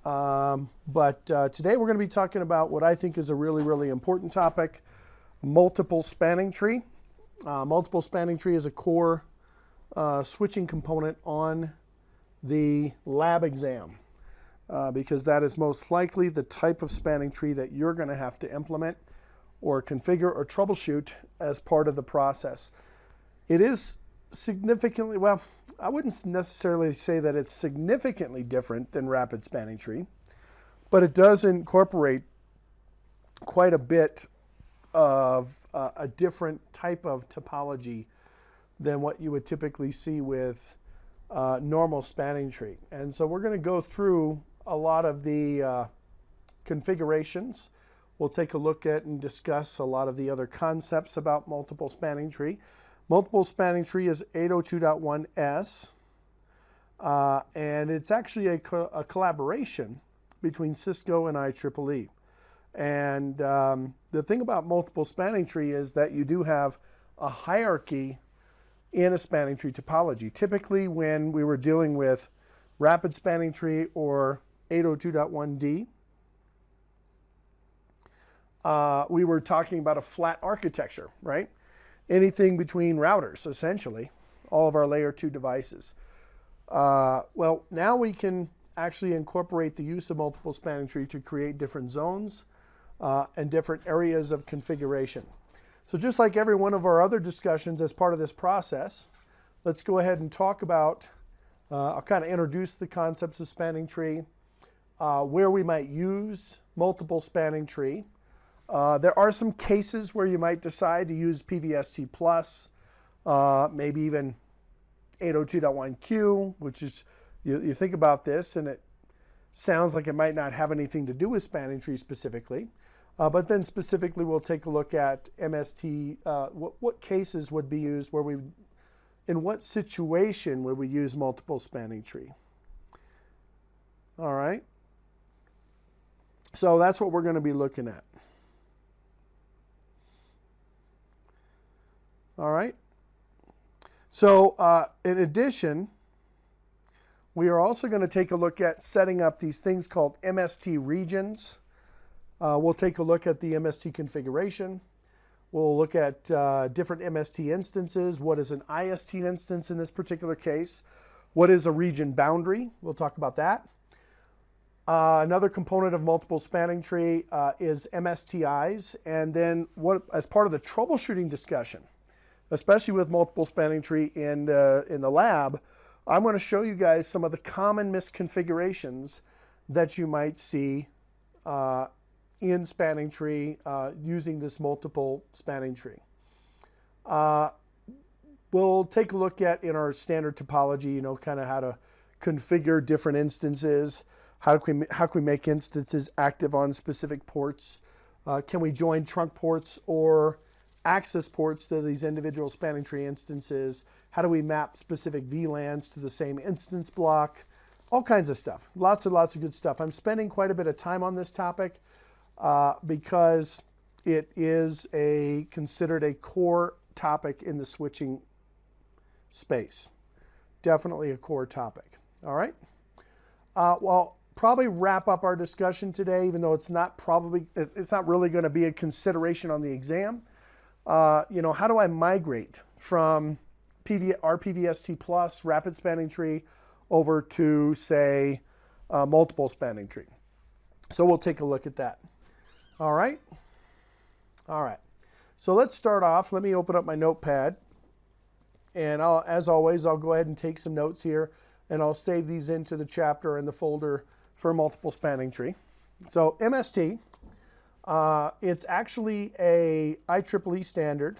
Today we're going to be talking about what I think is a really, really important topic, multiple spanning tree. Multiple spanning tree is a core switching component on the lab exam because that is most likely the type of spanning tree that you're going to have to implement or configure or troubleshoot as part of the process. It is significantly, well, I wouldn't necessarily say that it's significantly different than rapid spanning tree, but it does incorporate quite a bit of a different type of topology than what you would typically see with normal spanning tree. And so we're going to go through a lot of the configurations. We'll take a look at and discuss a lot of the other concepts about multiple spanning tree. Multiple spanning tree is 802.1s, and it's actually a collaboration between Cisco and IEEE. And the thing about multiple spanning tree is that you do have a hierarchy in a spanning tree topology. Typically when we were dealing with rapid spanning tree or 802.1d, we were talking about a flat architecture, right? Anything between routers, essentially, all of our layer 2 devices. Well, now we can actually incorporate the use of multiple spanning tree to create different zones and different areas of configuration. So just like every one of our other discussions as part of this process, let's go ahead and talk about, I'll kind of introduce the concepts of spanning tree, where we might use multiple spanning tree. There are some cases where you might decide to use PVST plus, maybe even 802.1q, which is, you think about this and it sounds like it might not have anything to do with spanning tree specifically. But then specifically we'll take a look at MST, what cases would be used, where we, in what situation would we use multiple spanning tree. All right. So that's what we're going to be looking at. All right. So in addition, we are also going to take a look at setting up these things called MST regions. We'll take a look at the MST configuration. We'll look at different MST instances. What is an IST instance in this particular case? What is a region boundary? We'll talk about that. Another component of multiple spanning tree is MSTIs. And then what, as part of the troubleshooting discussion, especially with multiple spanning tree in the lab, I'm going to show you guys some of the common misconfigurations that you might see in spanning tree using this multiple spanning tree. We'll take a look at, in our standard topology, you know, kind of how to configure different instances. How can we make instances active on specific ports? Can we join trunk ports or access ports to these individual spanning tree instances? How do we map specific VLANs to the same instance block? All kinds of stuff. Lots and lots of good stuff. I'm spending quite a bit of time on this topic because it is considered a core topic in the switching space. Definitely a core topic. All right. Well, probably wrap up our discussion today, even though it's not really going to be a consideration on the exam. You know, how do I migrate from RPVST plus rapid spanning tree over to, say, multiple spanning tree? So we'll take a look at that. All right. All right. So let's start off. Let me open up my notepad. And as always, I'll go ahead and take some notes here, and I'll save these into the chapter and the folder for multiple spanning tree. So MST. It's actually a IEEE standard.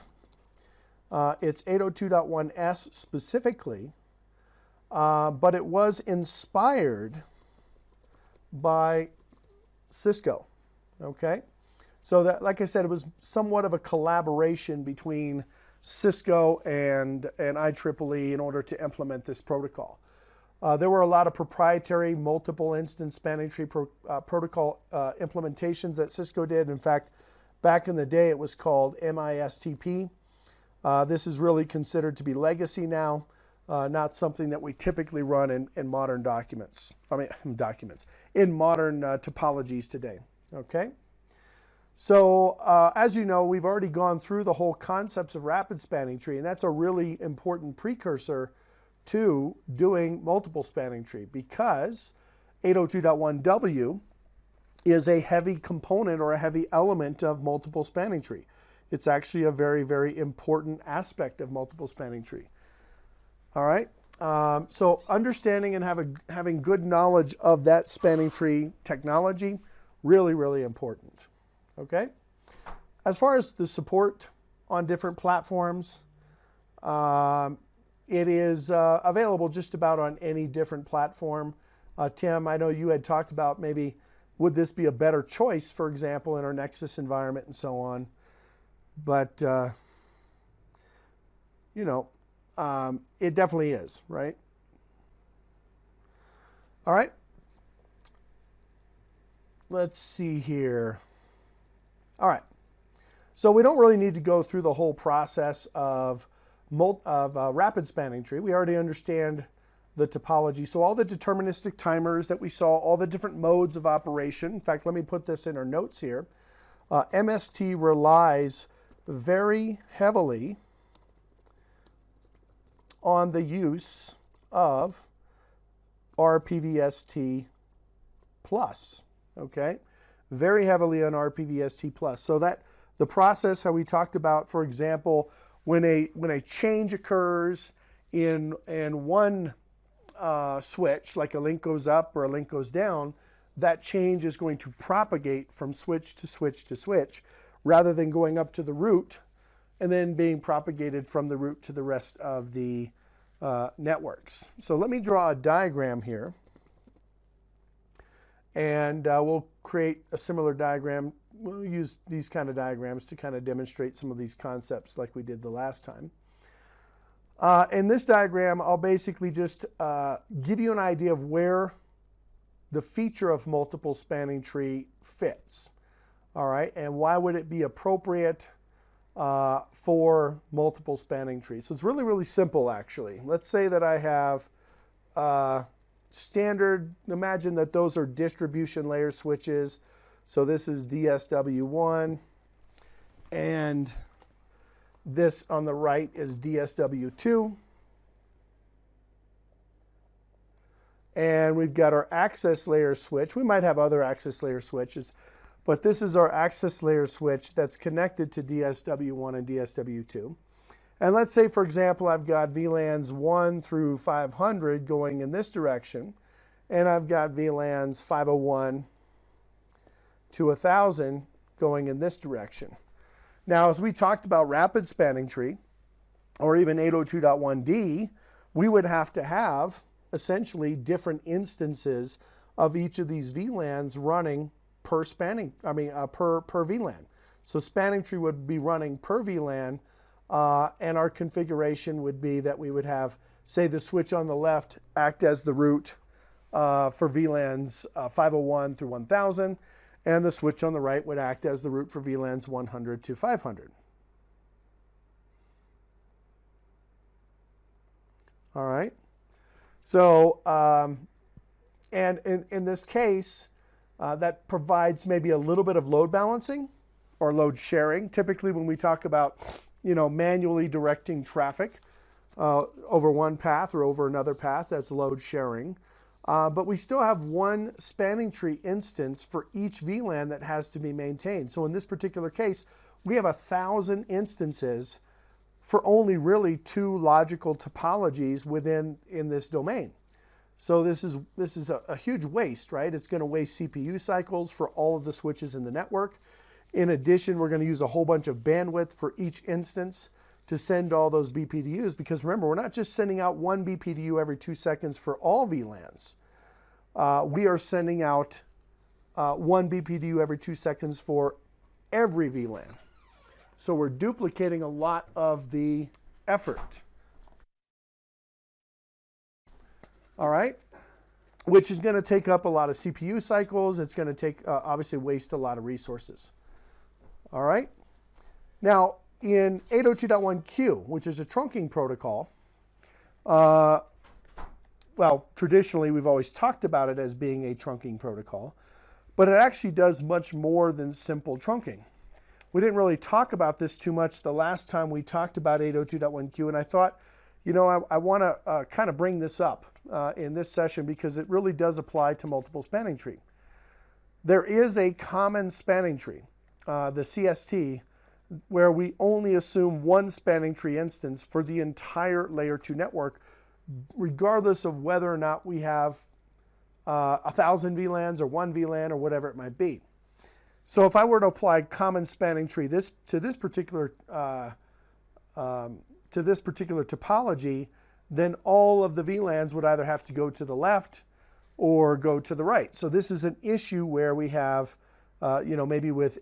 It's 802.1s specifically, but it was inspired by Cisco. Okay, so that, like I said, it was somewhat of a collaboration between Cisco and IEEE in order to implement this protocol. There were a lot of proprietary multiple instance spanning tree protocol implementations that Cisco did. In fact, back in the day, it was called MSTP. This is really considered to be legacy now. not something that we typically run in modern documents. In modern topologies today. Okay. So as you know, we've already gone through the whole concepts of rapid spanning tree, and that's a really important precursor to doing multiple spanning tree, because 802.1w is a heavy component or a heavy element of multiple spanning tree. It's actually a very, very important aspect of multiple spanning tree. All right. So understanding and having good knowledge of that spanning tree technology, really, really important. Okay. As far as the support on different platforms, it is available just about on any different platform. Tim, I know you had talked about maybe would this be a better choice, for example, in our Nexus environment and so on. But, you know, it definitely is, right? All right. Let's see here. All right. So we don't really need to go through the whole process of rapid spanning tree. We already understand the topology. So all the deterministic timers that we saw, all the different modes of operation. In fact, let me put this in our notes here. MST relies very heavily on the use of RPVST plus, okay? Very heavily on RPVST plus. So that the process, how we talked about, for example, when a change occurs in one switch, like a link goes up or a link goes down, that change is going to propagate from switch to switch to switch, rather than going up to the root and then being propagated from the root to the rest of the networks. So let me draw a diagram here, and we'll create a similar diagram. We'll use these kind of diagrams to kind of demonstrate some of these concepts like we did the last time. In this diagram, I'll basically just give you an idea of where the feature of multiple spanning tree fits. All right, and why would it be appropriate for multiple spanning trees? So it's really, really simple, actually. Let's say that I have standard, imagine that those are distribution layer switches. So this is DSW1, and this on the right is DSW2. And we've got our access layer switch. We might have other access layer switches, but this is our access layer switch that's connected to DSW1 and DSW2. And let's say, for example, I've got VLANs 1 through 500 going in this direction, and I've got VLANs 501 to 1000 going in this direction. Now, as we talked about rapid spanning tree, or even 802.1d, we would have to have essentially different instances of each of these VLANs running per per VLAN. So spanning tree would be running per VLAN, and our configuration would be that we would have, say, the switch on the left act as the root for VLANs 501 through 1000, and the switch on the right would act as the root for VLANs 100 to 500. All right. So, and in this case, that provides maybe a little bit of load balancing or load sharing. Typically, when we talk about, manually directing traffic over one path or over another path, that's load sharing. But we still have one spanning tree instance for each VLAN that has to be maintained. So in this particular case, we have 1,000 instances for only really 2 logical topologies in this domain. So this is a huge waste, right? It's going to waste CPU cycles for all of the switches in the network. In addition, we're going to use a whole bunch of bandwidth for each instance to send all those BPDUs, because remember, we're not just sending out one BPDU every 2 seconds for all VLANs. We are sending out one BPDU every 2 seconds for every VLAN. So we're duplicating a lot of the effort. All right, which is going to take up a lot of CPU cycles. It's going to take, obviously, waste a lot of resources. All right. Now, in 802.1q, which is a trunking protocol, Well, traditionally, we've always talked about it as being a trunking protocol, but it actually does much more than simple trunking. We didn't really talk about this too much the last time we talked about 802.1q, and I thought, you know, I want to kind of bring this up in this session because it really does apply to multiple spanning tree. There is a common spanning tree, the CST, where we only assume one spanning tree instance for the entire layer 2 network, regardless of whether or not we have 1,000 VLANs or 1 VLAN or whatever it might be. So if I were to apply common spanning tree to this particular topology, then all of the VLANs would either have to go to the left or go to the right. So this is an issue where we have, you know, maybe with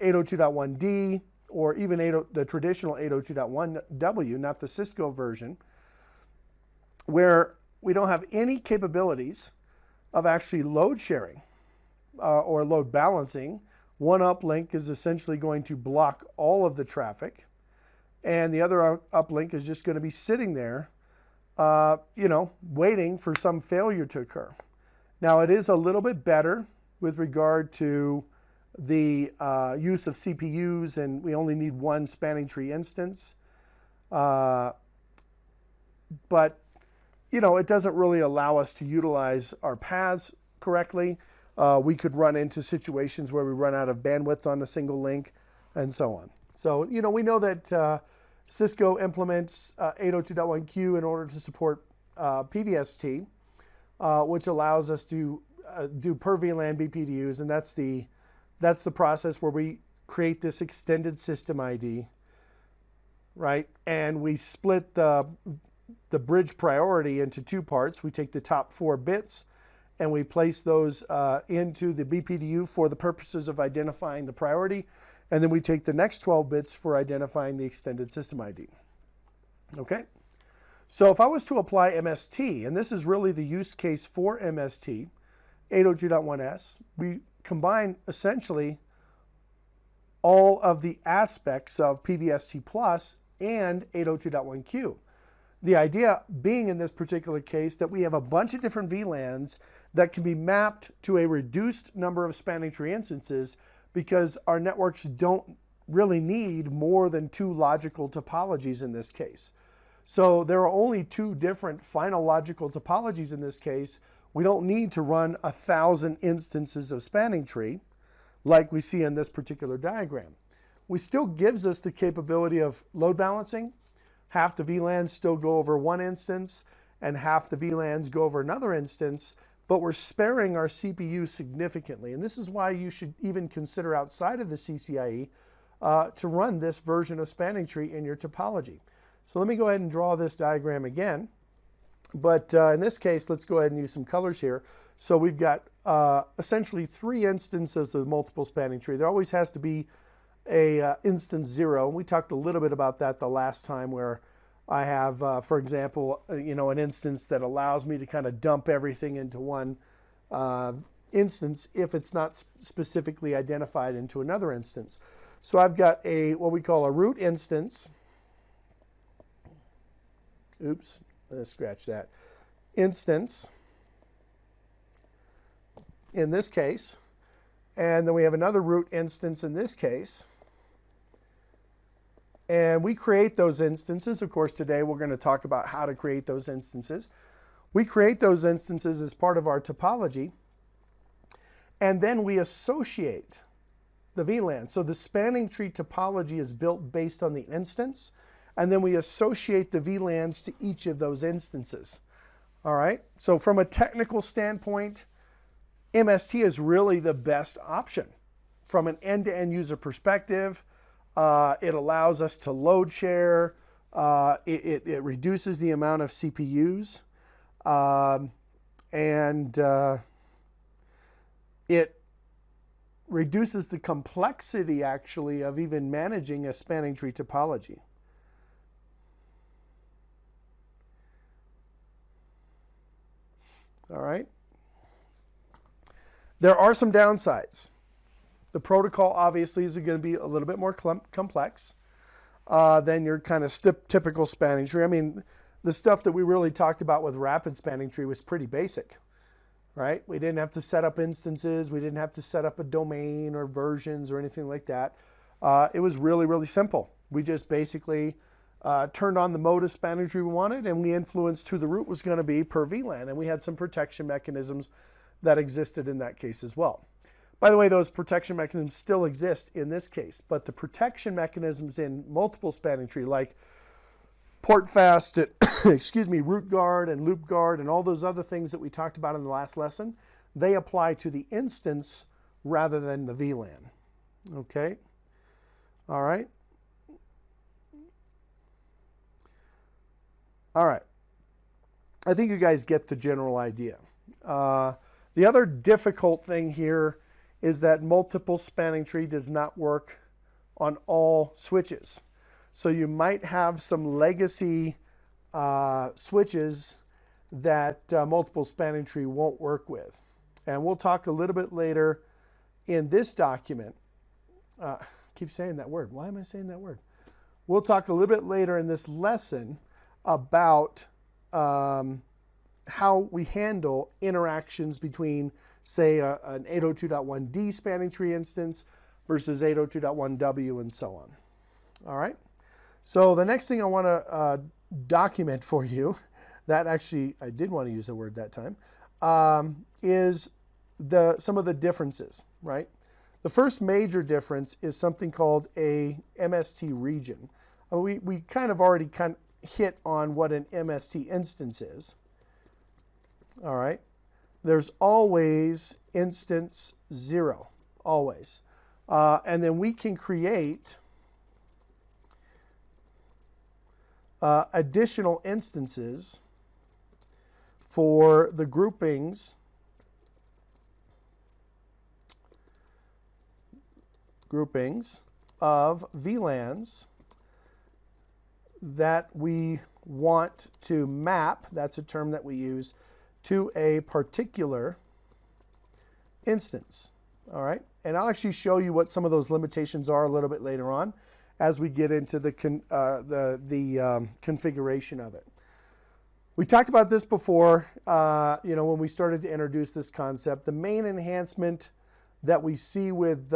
802.1d or even the traditional 802.1w, not the Cisco version, where we don't have any capabilities of actually load sharing or load balancing. One uplink is essentially going to block all of the traffic, and the other uplink is just going to be sitting there, you know, waiting for some failure to occur. Now, it is a little bit better with regard to the use of CPUs, and we only need one spanning tree instance. But, you know, it doesn't really allow us to utilize our paths correctly. We could run into situations where we run out of bandwidth on a single link and so on. So, you know, we know that Cisco implements 802.1q in order to support PVST, which allows us to do per VLAN BPDUs, and that's the process where we create this extended system ID, right? And we split the bridge priority into two parts. We take the top 4 bits and we place those into the BPDU for the purposes of identifying the priority. And then we take the next 12 bits for identifying the extended system ID. Okay? So if I was to apply MST, and this is really the use case for MST, 802.1s, we combine essentially all of the aspects of PVST Plus and 802.1q. The idea being in this particular case that we have a bunch of different VLANs that can be mapped to a reduced number of spanning tree instances because our networks don't really need more than 2 logical topologies in this case. So there are only 2 different final logical topologies in this case. We don't need to run 1,000 instances of spanning tree like we see in this particular diagram. We still gives us the capability of load balancing. Half the VLANs still go over one instance and half the VLANs go over another instance, but we're sparing our CPU significantly. And this is why you should even consider outside of the CCIE to run this version of spanning tree in your topology. So let me go ahead and draw this diagram again. But in this case, let's go ahead and use some colors here. So we've got essentially 3 instances of multiple spanning tree. There always has to be a instance 0. We talked a little bit about that the last time, where I have, for example, you know, an instance that allows me to kind of dump everything into one instance if it's not specifically identified into another instance. So I've got what we call a root instance. Oops, let's scratch that. Instance in this case. And then we have another root instance in this case. And we create those instances. Of course, today we're going to talk about how to create those instances. We create those instances as part of our topology. And then we associate the VLAN. So the spanning tree topology is built based on the instance. And then we associate the VLANs to each of those instances. All right? So from a technical standpoint, MST is really the best option. From an end-to-end user perspective, it allows us to load share. It reduces the amount of CPUs. And it reduces the complexity, actually, of even managing a spanning tree topology. All right. There are some downsides. The protocol obviously is going to be a little bit more complex than your kind of typical spanning tree. I mean, the stuff that we really talked about with rapid spanning tree was pretty basic, right? We didn't have to set up instances. We didn't have to set up a domain or versions or anything like that. It was really, really simple. We just basically turned on the mode of spanning tree we wanted, and we influenced who the root was going to be per VLAN. And we had some protection mechanisms that existed in that case as well. By the way, those protection mechanisms still exist in this case, but the protection mechanisms in multiple spanning tree, like port fast, excuse me, root guard and loop guard and all those other things that we talked about in the last lesson, they apply to the instance rather than the VLAN. Okay? All right? All right. I think you guys get the general idea. The other difficult thing here is that multiple spanning tree does not work on all switches. So you might have some legacy switches that multiple spanning tree won't work with. And we'll talk a little bit later in this document. I keep saying that word. Why am I saying that word? We'll talk a little bit later in this lesson about how we handle interactions between, say, an 802.1d spanning tree instance versus 802.1w and so on. All right? So the next thing I want to document for you, that actually I did want to use the word that time, is some of the differences, right? The first major difference is something called a MST region. We kind of already hit on what an MST instance is. All right? There's always instance 0, always. And then we can create additional instances for the groupings of VLANs that we want to map, that's a term that we use, to a particular instance. All right, and I'll actually show you what some of those limitations are a little bit later on as we get into the configuration of it. We talked about this before, when we started to introduce this concept. The main enhancement that we see with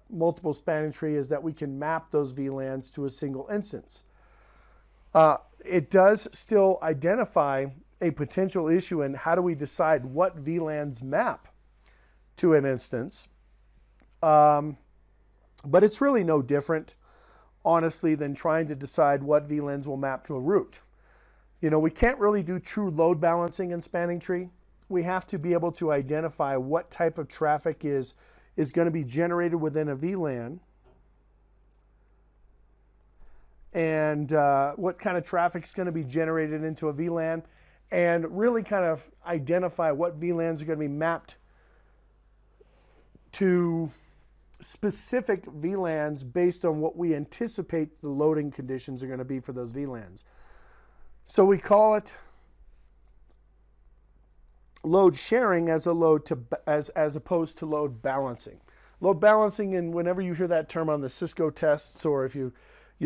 multiple spanning tree is that we can map those VLANs to a single instance. It does still identify a potential issue in how do we decide what VLANs map to an instance. But it's really no different, honestly, than trying to decide what VLANs will map to a root. We can't really do true load balancing in spanning tree. We have to be able to identify what type of traffic is going to be generated within a VLAN and what kind of traffic is going to be generated into a VLAN, and really kind of identify what VLANs are going to be mapped to specific VLANs based on what we anticipate the loading conditions are going to be for those VLANs. So we call it load sharing as opposed to load balancing. Load balancing, and whenever you hear that term on the Cisco tests, or if you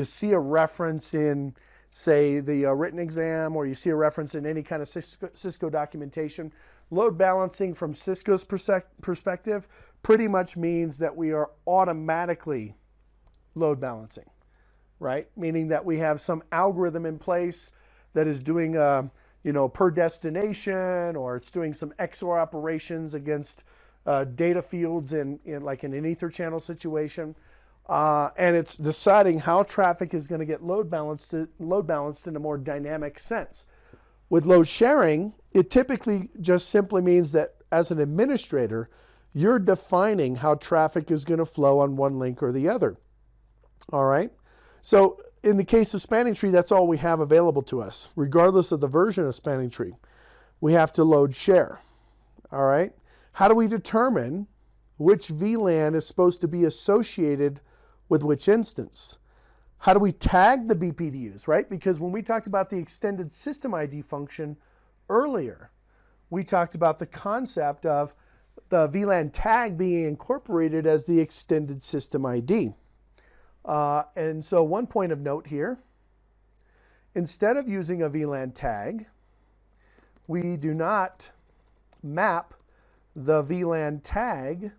see a reference in, say, the written exam, or you see a reference in any kind of Cisco documentation, load balancing from Cisco's perspective pretty much means that we are automatically load balancing, right? Meaning that we have some algorithm in place that is doing per destination, or it's doing some XOR operations against data fields in like in an ether channel situation. And it's deciding how traffic is going to get load balanced in a more dynamic sense. With load sharing, it typically just simply means that as an administrator, you're defining how traffic is going to flow on one link or the other. All right? So in the case of spanning tree, that's all we have available to us. Regardless of the version of spanning tree, we have to load share. All right? How do we determine which VLAN is supposed to be associated with which instance? How do we tag the BPDUs, right? Because when we talked about the extended system ID function earlier, we talked about the concept of the VLAN tag being incorporated as the extended system ID. And so one point of note here Instead of using a VLAN tag, we do not map the VLAN tag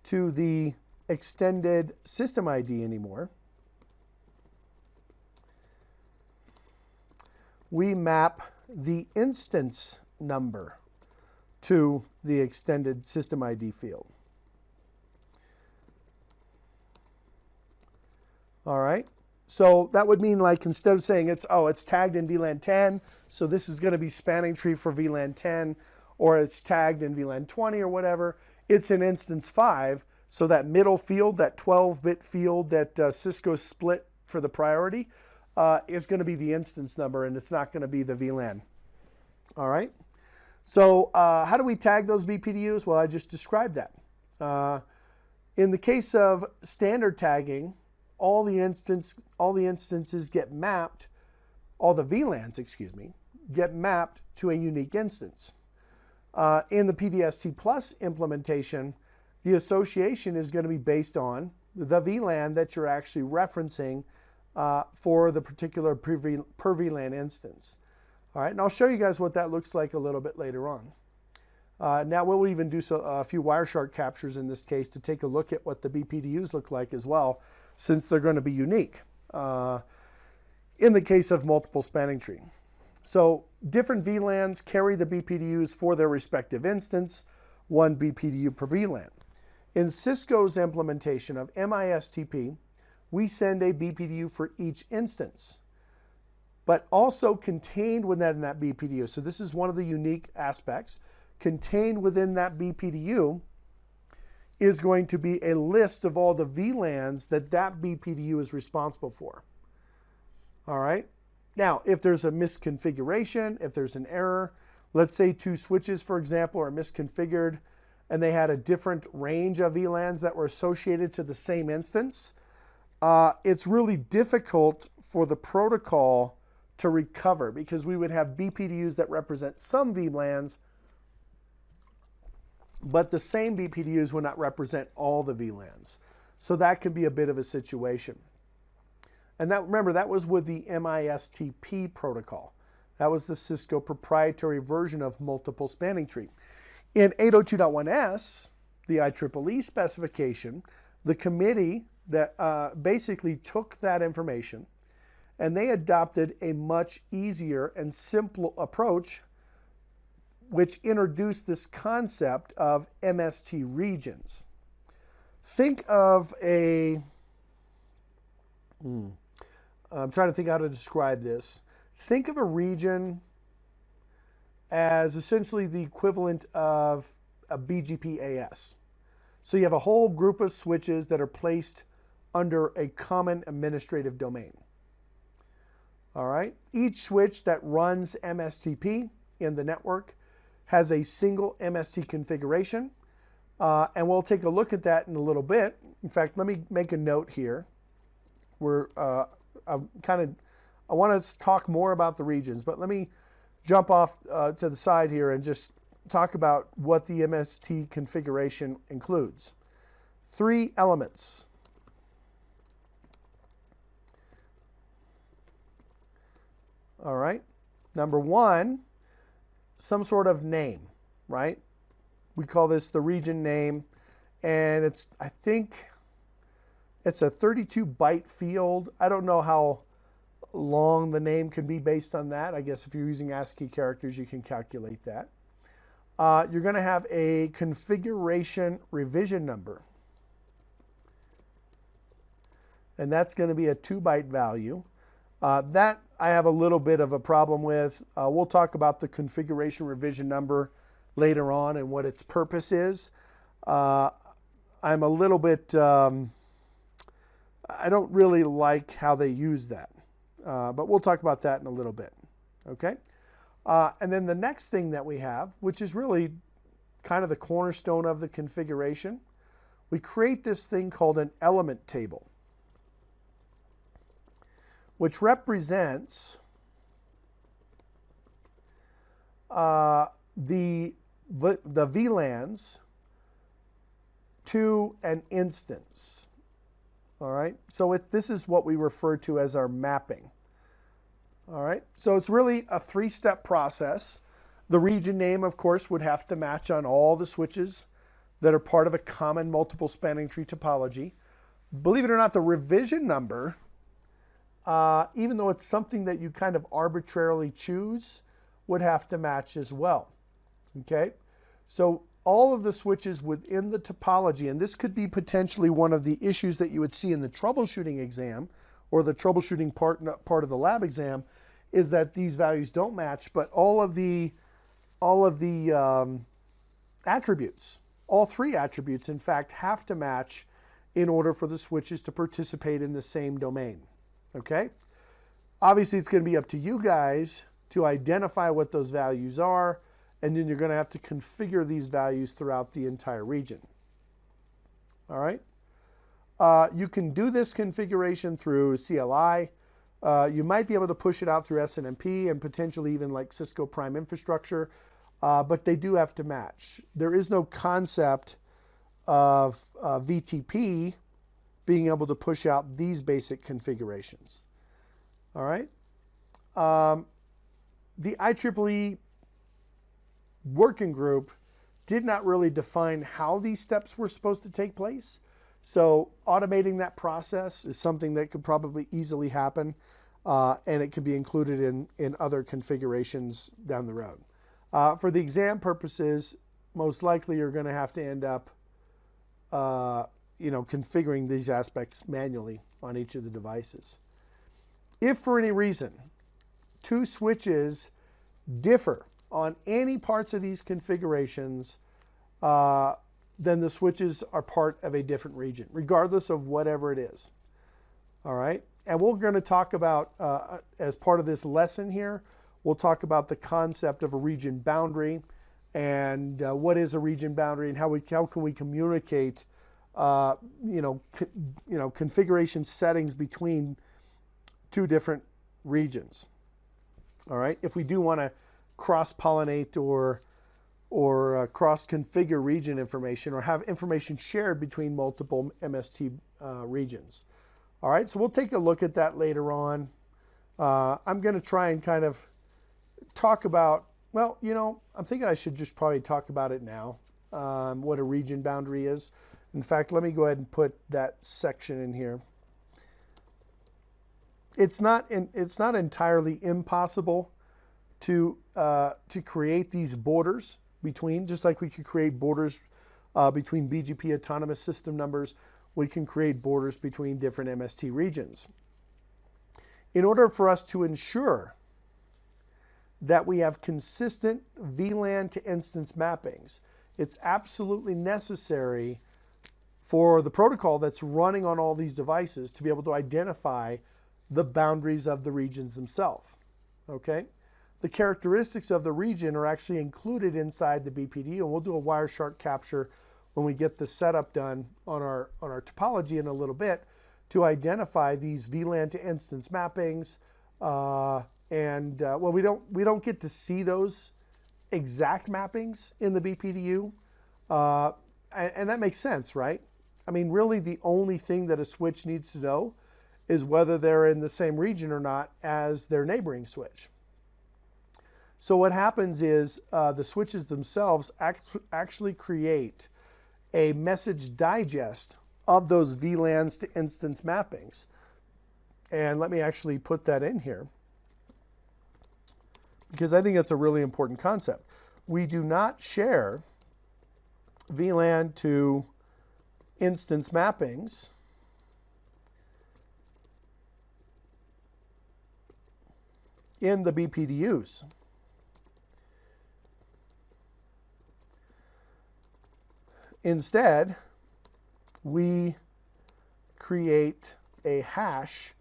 to the extended system ID anymore. We map the instance number to the extended system ID field. All right. So that would mean, like, instead of saying it's tagged in VLAN 10, so this is going to be spanning tree for VLAN 10, or it's tagged in VLAN 20 or whatever, it's in instance 5, so that middle field, that 12-bit field that Cisco split for the priority, is going to be the instance number, and it's not going to be the VLAN. All right. So how do we tag those BPDUs? Well, I just described that. In the case of standard tagging, all the instances get mapped, all the VLANs, excuse me, get mapped to a unique instance. In the PVST Plus implementation, the association is going to be based on the VLAN that you're actually referencing for the particular per VLAN instance. All right, and I'll show you guys what that looks like a little bit later on. Now we'll even do a few Wireshark captures in this case to take a look at what the BPDUs look like as well, since they're going to be unique in the case of multiple spanning tree. So different VLANs carry the BPDUs for their respective instance, one BPDU per VLAN. In Cisco's implementation of MSTP, we send a BPDU for each instance, but also contained within that BPDU. So this is one of the unique aspects. Contained within that BPDU is going to be a list of all the VLANs that that BPDU is responsible for. All right. Now, if there's a misconfiguration, if there's an error, let's say 2 switches, for example, are misconfigured and they had a different range of VLANs that were associated to the same instance, it's really difficult for the protocol to recover, because we would have BPDUs that represent some VLANs, but the same BPDUs would not represent all the VLANs. So that can be a bit of a situation. And that, remember, that was with the MSTP protocol. That was the Cisco proprietary version of multiple spanning tree. In 802.1s, the IEEE specification, the committee that basically took that information and they adopted a much easier and simple approach, which introduced this concept of MST regions. Think of a, I'm trying to think how to describe this. Think of a region as essentially the equivalent of a BGP AS. So you have a whole group of switches that are placed under a common administrative domain. All right. Each switch that runs MSTP in the network has a single MST configuration, and we'll take a look at that in a little bit. In fact, let me make a note here. I want to talk more about the regions, but let me jump off to the side here and just talk about what the MST configuration includes. 3 elements. All right. Number 1, some sort of name, right? We call this the region name, and I think it's a 32-byte field. I don't know how long the name can be based on that. I guess if you're using ASCII characters, you can calculate that. You're going to have a configuration revision number, and that's going to be a 2-byte value. That I have a little bit of a problem with. We'll talk about the configuration revision number later on and what its purpose is. I'm a little bit, I don't really like how they use that, but we'll talk about that in a little bit, okay? And then the next thing that we have, which is really kind of the cornerstone of the configuration, we create this thing called an element table, which represents the VLANs to an instance. All right, so this is what we refer to as our mapping. All right, so it's really a three-step process. The region name, of course, would have to match on all the switches that are part of a common multiple spanning tree topology. Believe it or not, the revision number, even though it's something that you kind of arbitrarily choose, would have to match as well. Okay, so all of the switches within the topology, and this could be potentially one of the issues that you would see in the troubleshooting exam or the troubleshooting part of the lab exam, is that these values don't match, but all of the attributes, all three attributes, in fact, have to match in order for the switches to participate in the same domain. Okay? Obviously, it's going to be up to you guys to identify what those values are, and then you're going to have to configure these values throughout the entire region. All right? You can do this configuration through CLI. You might be able to push it out through SNMP and potentially even like Cisco Prime Infrastructure, but they do have to match. There is no concept of VTP being able to push out these basic configurations. All right? The IEEE working group did not really define how these steps were supposed to take place. So automating that process is something that could probably easily happen, and it can be included in other configurations down the road. For the exam purposes, most likely you're going to have to end up configuring these aspects manually on each of the devices. If for any reason two switches differ on any parts of these configurations, then the switches are part of a different region, regardless of whatever it is. All right? And we're going to talk about, as part of this lesson here, we'll talk about the concept of a region boundary and what is a region boundary and how can we communicate configuration settings between two different regions. All right? If we do want to cross-pollinate or cross-configure region information or have information shared between multiple MST regions. All right, so we'll take a look at that later on. I'm going to try and kind of talk about, well, I'm thinking I should just probably talk about it now, what a region boundary is. In fact, let me go ahead and put that section in here. It's not entirely impossible to create these borders between, just like we could create borders between BGP autonomous system numbers, we can create borders between different MST regions. In order for us to ensure that we have consistent VLAN to instance mappings, it's absolutely necessary for the protocol that's running on all these devices to be able to identify the boundaries of the regions themselves. Okay? The characteristics of the region are actually included inside the BPDU, and we'll do a Wireshark capture when we get the setup done on our topology in a little bit to identify these VLAN to instance mappings. Well, we don't get to see those exact mappings in the BPDU, and that makes sense, right? I mean, really, the only thing that a switch needs to know is whether they're in the same region or not as their neighboring switch. So what happens is the switches themselves actually create a message digest of those VLANs to instance mappings. And let me actually put that in here, because I think that's a really important concept. We do not share VLAN to instance mappings in the BPDUs. Instead, we create a hash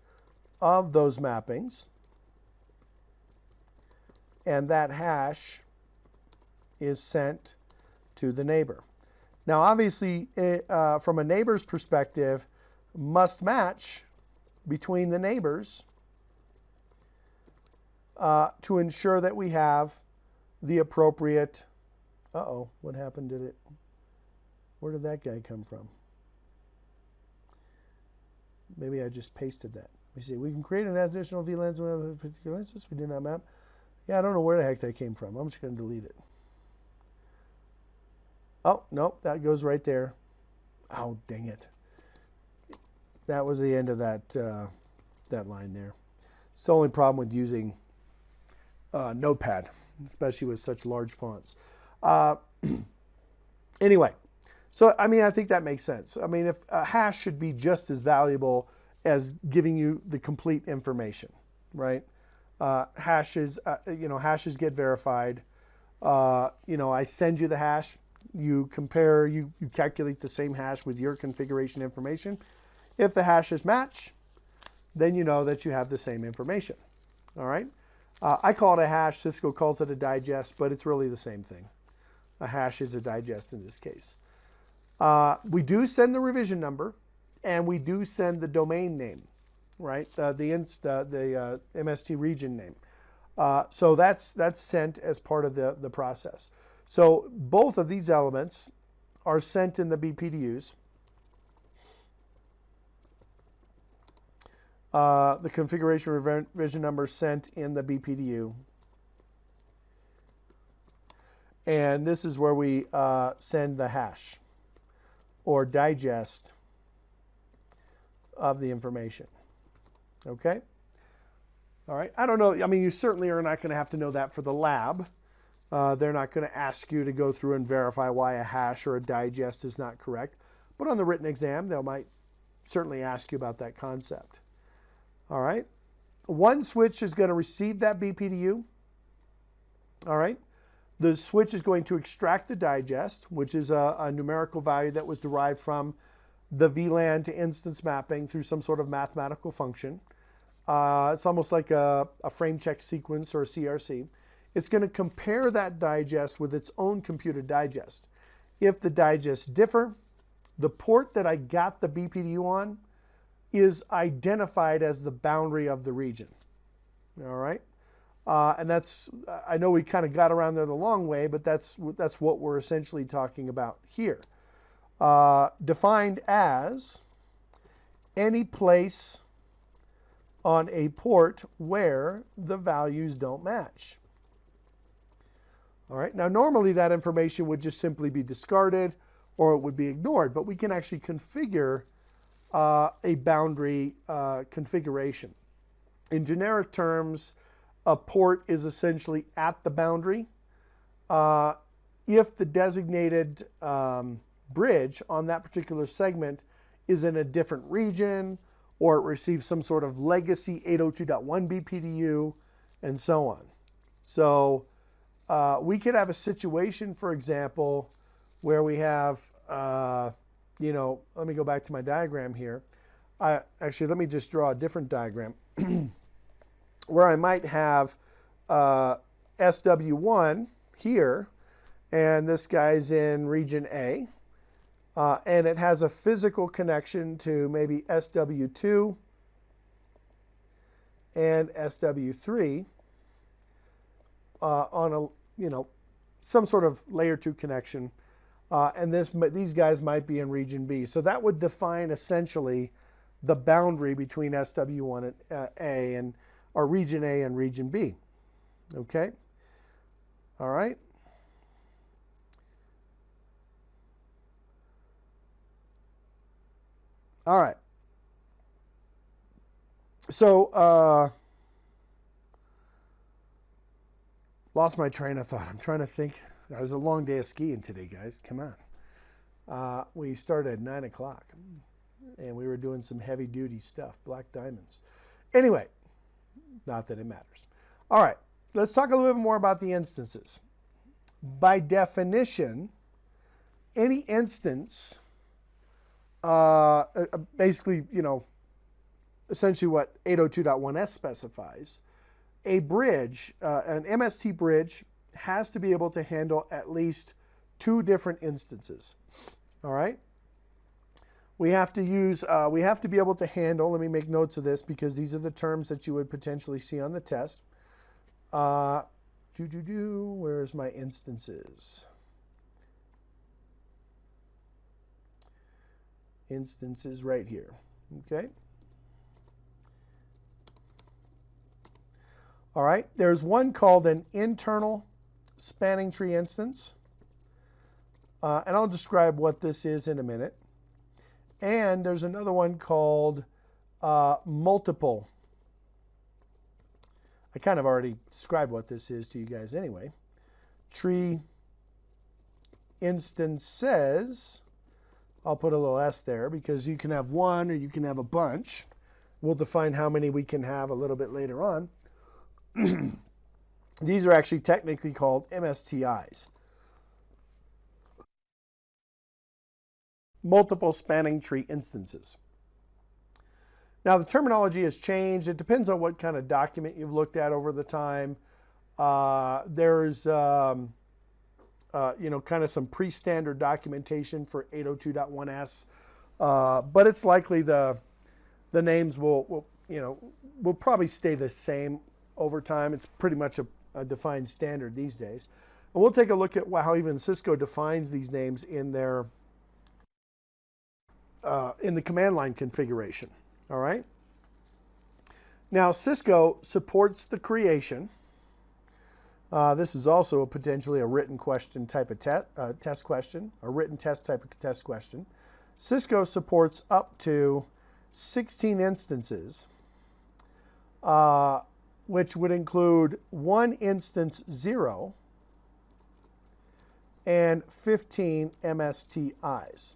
of those mappings, and that hash is sent to the neighbor. Now, obviously, from a neighbor's perspective, must match between the neighbors to ensure that we have the appropriate, what happened to it? Where did that guy come from? Maybe I just pasted that. Let me see. We can create an additional VLANs when we have a particular instance. We do not map. Yeah, I don't know where the heck that came from. I'm just going to delete it. Oh, nope, that goes right there. Oh, dang it. That was the end of that, that line there. It's the only problem with using Notepad, especially with such large fonts. Anyway, so I mean, I think that makes sense. I mean, if a hash should be just as valuable as giving you the complete information, right? Hashes, hashes get verified. I send you the hash. You compare, you calculate the same hash with your configuration information. If the hashes match, then you know that you have the same information. All right. I call it a hash. Cisco calls it a digest, but it's really the same thing. A hash is a digest in this case. We do send the revision number, and we do send the domain name, right? The MST region name. So that's sent as part of the process. So both of these elements are sent in the BPDUs. The configuration revision number sent in the BPDU. And this is where we send the hash or digest of the information. Okay? All right. I don't know. I mean, you certainly are not going to have to know that for the lab. They're not going to ask you to go through and verify why a hash or a digest is not correct. But on the written exam, they might certainly ask you about that concept. All right. One switch is going to receive that BPDU. All right. The switch is going to extract the digest, which is a numerical value that was derived from the VLAN to instance mapping through some sort of mathematical function. It's almost like a frame check sequence or a CRC. It's going to compare that digest with its own computed digest. If the digests differ, the port that I got the BPDU on is identified as the boundary of the region. All right? And that's, I know we kind of got around there the long way, but that's what we're essentially talking about here. Defined as any place on a port where the values don't match. All right, now normally that information would just simply be discarded or it would be ignored, but we can actually configure a boundary configuration. In generic terms, a port is essentially at the boundary. If the designated bridge on that particular segment is in a different region, or it receives some sort of legacy 802.1 BPDU, and so on. So we could have a situation, for example, where we have, let me go back to my diagram here. Actually, let me just draw a different diagram where I might have SW1 here, and this guy's in region A, and it has a physical connection to maybe SW2 and SW3 on a, some sort of layer 2 connection, and these guys might be in region B. So that would define essentially the boundary between SW1 and A or region A and region B. Okay? All right? All right. So, lost my train of thought. I'm trying to think. It was a long day of skiing today, guys. Come on. We started at 9 o'clock, and we were doing some heavy-duty stuff, black diamonds. Anyway, not that it matters. All right. Let's talk a little bit more about the instances. By definition, any instance, basically, essentially what 802.1s specifies, a bridge, an MST bridge, has to be able to handle at least 2 different instances. All right? We have to be able to handle, let me make notes of this because these are the terms that you would potentially see on the test. Where's my instances? Instances right here. Okay. All right, there's one called an internal spanning tree instance. And I'll describe what this is in a minute. And there's another one called multiple. I kind of already described what this is to you guys anyway. Tree instances. I'll put a little S there because you can have one or you can have a bunch. We'll define how many we can have a little bit later on. These are actually technically called MSTIs. Multiple spanning tree instances. Now the terminology has changed. It depends on what kind of document you've looked at over the time. There's you know, kind of some pre-standard documentation for 802.1s, but it's likely the names will probably stay the same over time. It's pretty much a defined standard these days. And we'll take a look at how even Cisco defines these names in their in the command line configuration. All right. Now Cisco supports the creation. This is also potentially a written question type of test question, a written test type of test question. Cisco supports up to 16 instances, which would include 1 instance 0 and 15 MSTIs.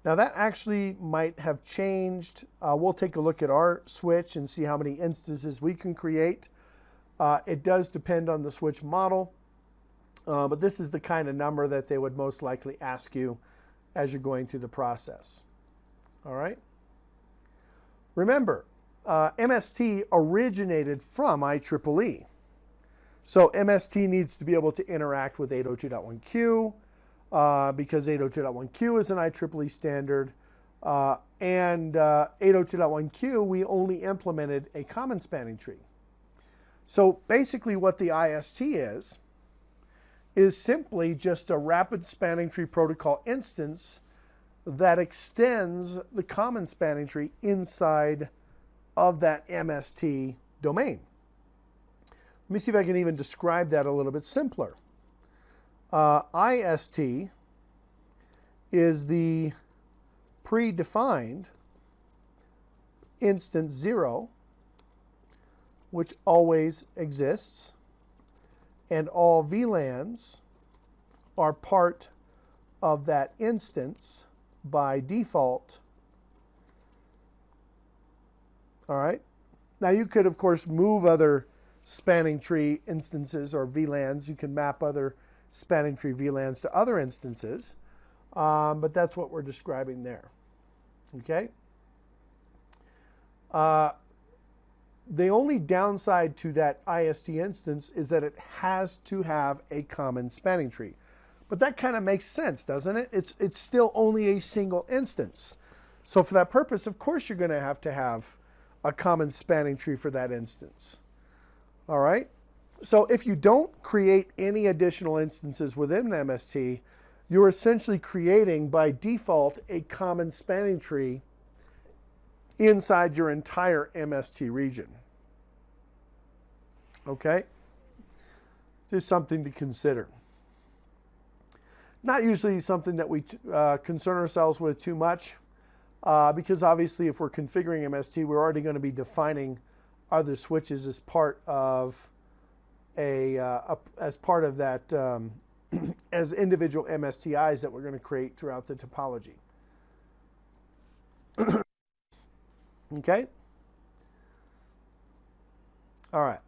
Now that actually might have changed. We'll take a look at our switch and see how many instances we can create. It does depend on the switch model, but this is the kind of number that they would most likely ask you as you're going through the process. All right. Remember, MST originated from IEEE. So MST needs to be able to interact with 802.1q because 802.1q is an IEEE standard. And 802.1q, we only implemented a common spanning tree. So basically what the IST is simply just a rapid spanning tree protocol instance that extends the common spanning tree inside of that MST domain. Let me see if I can even describe that a little bit simpler. IST is the predefined instance 0, which always exists, and all VLANs are part of that instance by default. All right. Now you could, of course, move other spanning tree instances or VLANs. You can map other spanning tree VLANs to other instances, but that's what we're describing there. Okay. The only downside to that IST instance is that it has to have a common spanning tree. But that kind of makes sense, doesn't it? It's still only a single instance. So for that purpose, of course, you're going to have a common spanning tree for that instance. All right? So if you don't create any additional instances within MST, you're essentially creating by default a common spanning tree inside your entire MST region. Okay? Just something to consider. Not usually something that we concern ourselves with too much, because obviously if we're configuring MST, we're already going to be defining other switches as part of as part of that as individual MSTIs that we're going to create throughout the topology. Okay? All right.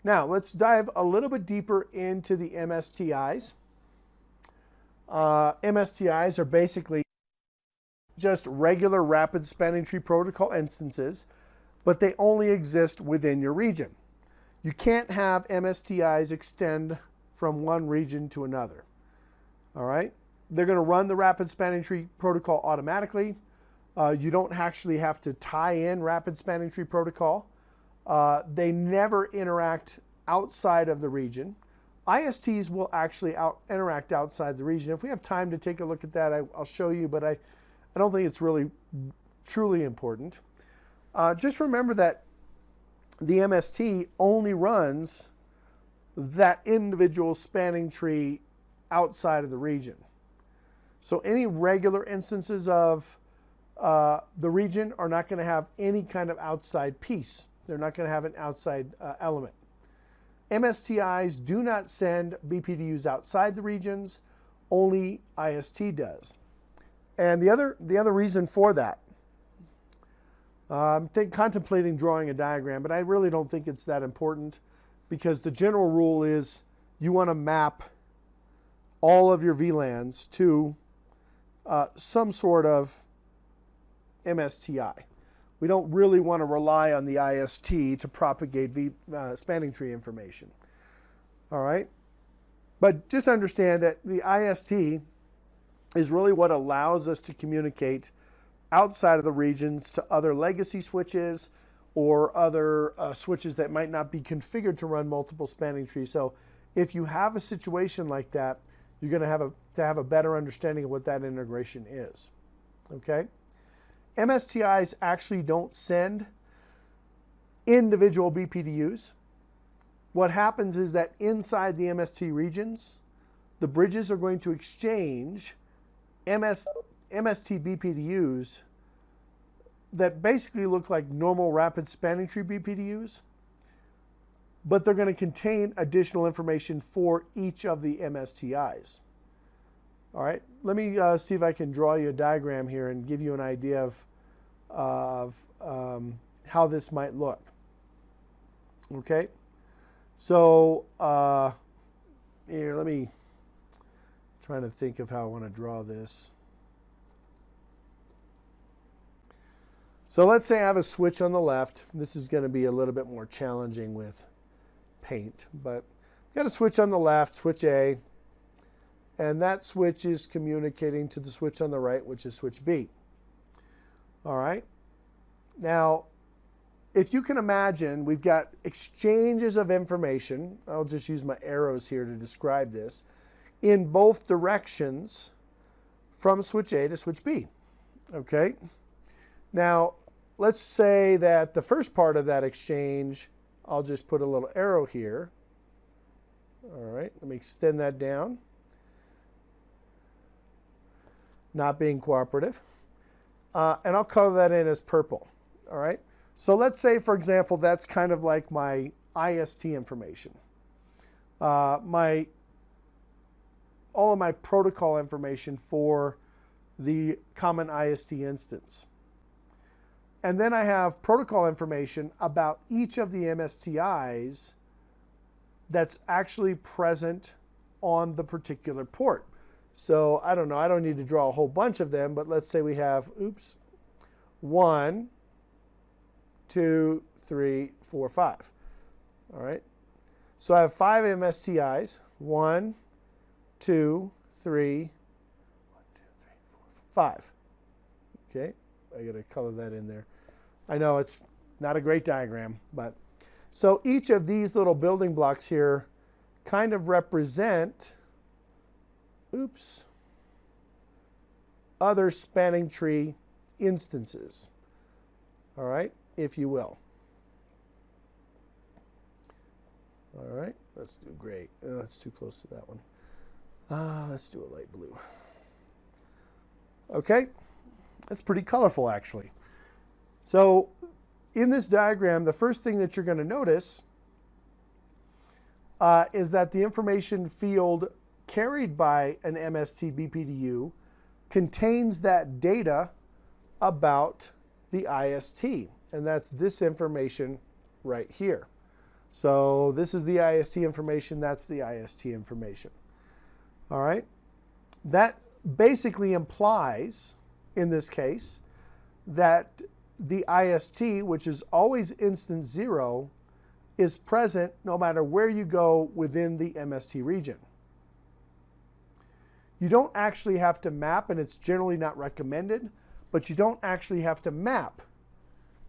Now, let's dive a little bit deeper into the MSTIs. MSTIs are basically just regular rapid spanning tree protocol instances, but they only exist within your region. You can't have MSTIs extend from one region to another. All right? They're going to run the rapid spanning tree protocol automatically. You don't actually have to tie in rapid spanning tree protocol. They never interact outside of the region. ISTs will actually interact outside the region. If we have time to take a look at that, I'll show you, but I don't think it's really truly important. Just remember that the MST only runs that individual spanning tree outside of the region. So any regular instances of the region are not going to have any kind of outside piece. They're not going to have an outside element. MSTIs do not send BPDUs outside the regions, only IST does. And the other reason for that, I'm contemplating drawing a diagram, but I really don't think it's that important, because the general rule is you want to map all of your VLANs to some sort of MSTI. We don't really want to rely on the IST to propagate spanning tree information. All right? But just understand that the IST is really what allows us to communicate outside of the regions to other legacy switches or other switches that might not be configured to run multiple spanning trees. So if you have a situation like that, you're going to have a better understanding of what that integration is. Okay? MSTIs actually don't send individual BPDUs. What happens is that inside the MST regions, the bridges are going to exchange MST BPDUs that basically look like normal rapid spanning tree BPDUs, but they're going to contain additional information for each of the MSTIs. All right, let me see if I can draw you a diagram here and give you an idea of how this might look. Okay, so here, let me try to think of how I want to draw this. So let's say I have a switch on the left. This is going to be a little bit more challenging with paint, but I've got a switch on the left, switch A, and that switch is communicating to the switch on the right, which is switch B. All right. Now, if you can imagine, we've got exchanges of information. I'll just use my arrows here to describe this, in both directions from switch A to switch B. Okay. Now, let's say that the first part of that exchange, I'll just put a little arrow here. All right, let me extend that down. Not being cooperative. And I'll color that in as purple. All right, so let's say, for example, that's kind of like my IST information. All of my protocol information for the common IST instance. And then I have protocol information about each of the MSTIs that's actually present on the particular port. So I don't know, I don't need to draw a whole bunch of them, but let's say we have, 1, 2, 3, 4, 5. All right. So I have 5 MSTIs, 1, 2, 3, 5. Okay, I got to color that in there. I know it's not a great diagram, but so each of these little building blocks here kind of represent, other spanning tree instances, all right, if you will. All right, let's do gray. That's too close to that one. Let's do a light blue. Okay, that's pretty colorful actually. So in this diagram, the first thing that you're going to notice is that the information field carried by an MST BPDU contains that data about the IST, and that's this information right here. So this is the IST information, that's the IST information. All right, that basically implies, in this case, that the IST, which is always instance 0, is present no matter where you go within the MST region. You don't actually have to map, and it's generally not recommended, but you don't actually have to map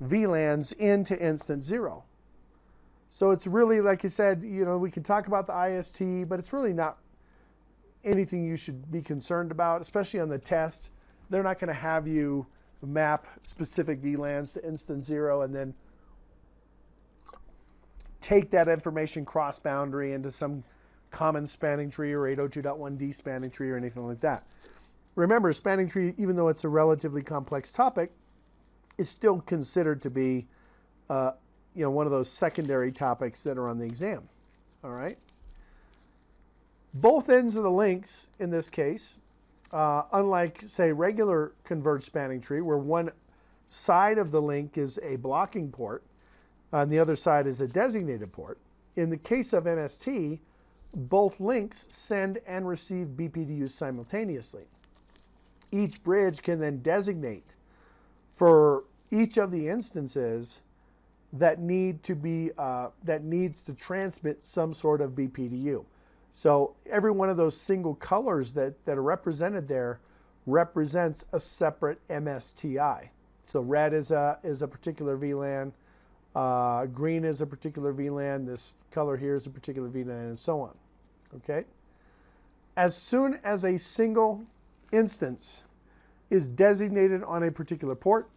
VLANs into instance 0. So it's really, like I said, you know, we can talk about the IST, but it's really not anything you should be concerned about, especially on the test. They're not going to have you map specific VLANs to instance 0 and then take that information cross-boundary into some common spanning tree or 802.1d spanning tree or anything like that. Remember, spanning tree, even though it's a relatively complex topic, is still considered to be you know, one of those secondary topics that are on the exam. All right. Both ends of the links in this case, unlike, say, regular converged spanning tree, where one side of the link is a blocking port and the other side is a designated port. In the case of MST, both links send and receive BPDUs simultaneously. Each bridge can then designate for each of the instances that need to be that needs to transmit some sort of BPDU. So every one of those single colors that are represented there represents a separate MSTI. So red is a particular VLAN, green is a particular VLAN, this color here is a particular VLAN, and so on. Okay. As soon as a single instance is designated on a particular port,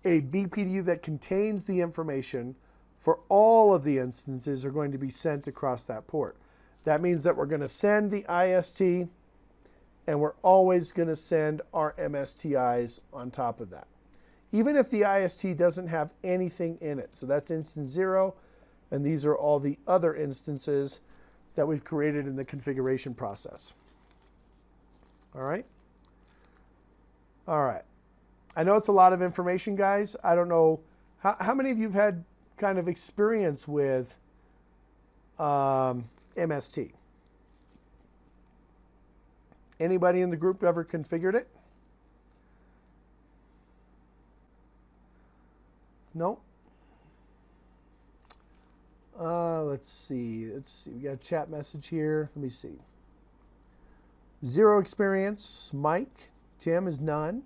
a BPDU that contains the information for all of the instances are going to be sent across that port. That means that we're going to send the IST and we're always going to send our MSTIs on top of that, even if the IST doesn't have anything in it. So that's instance 0, and these are all the other instances that we've created in the configuration process. All right? All right. I know it's a lot of information, guys. I don't know, how many of you have had kind of experience with MST? Anybody in the group ever configured it? No? Let's see. We got a chat message here. Let me see. 0 experience. Mike. Tim is none.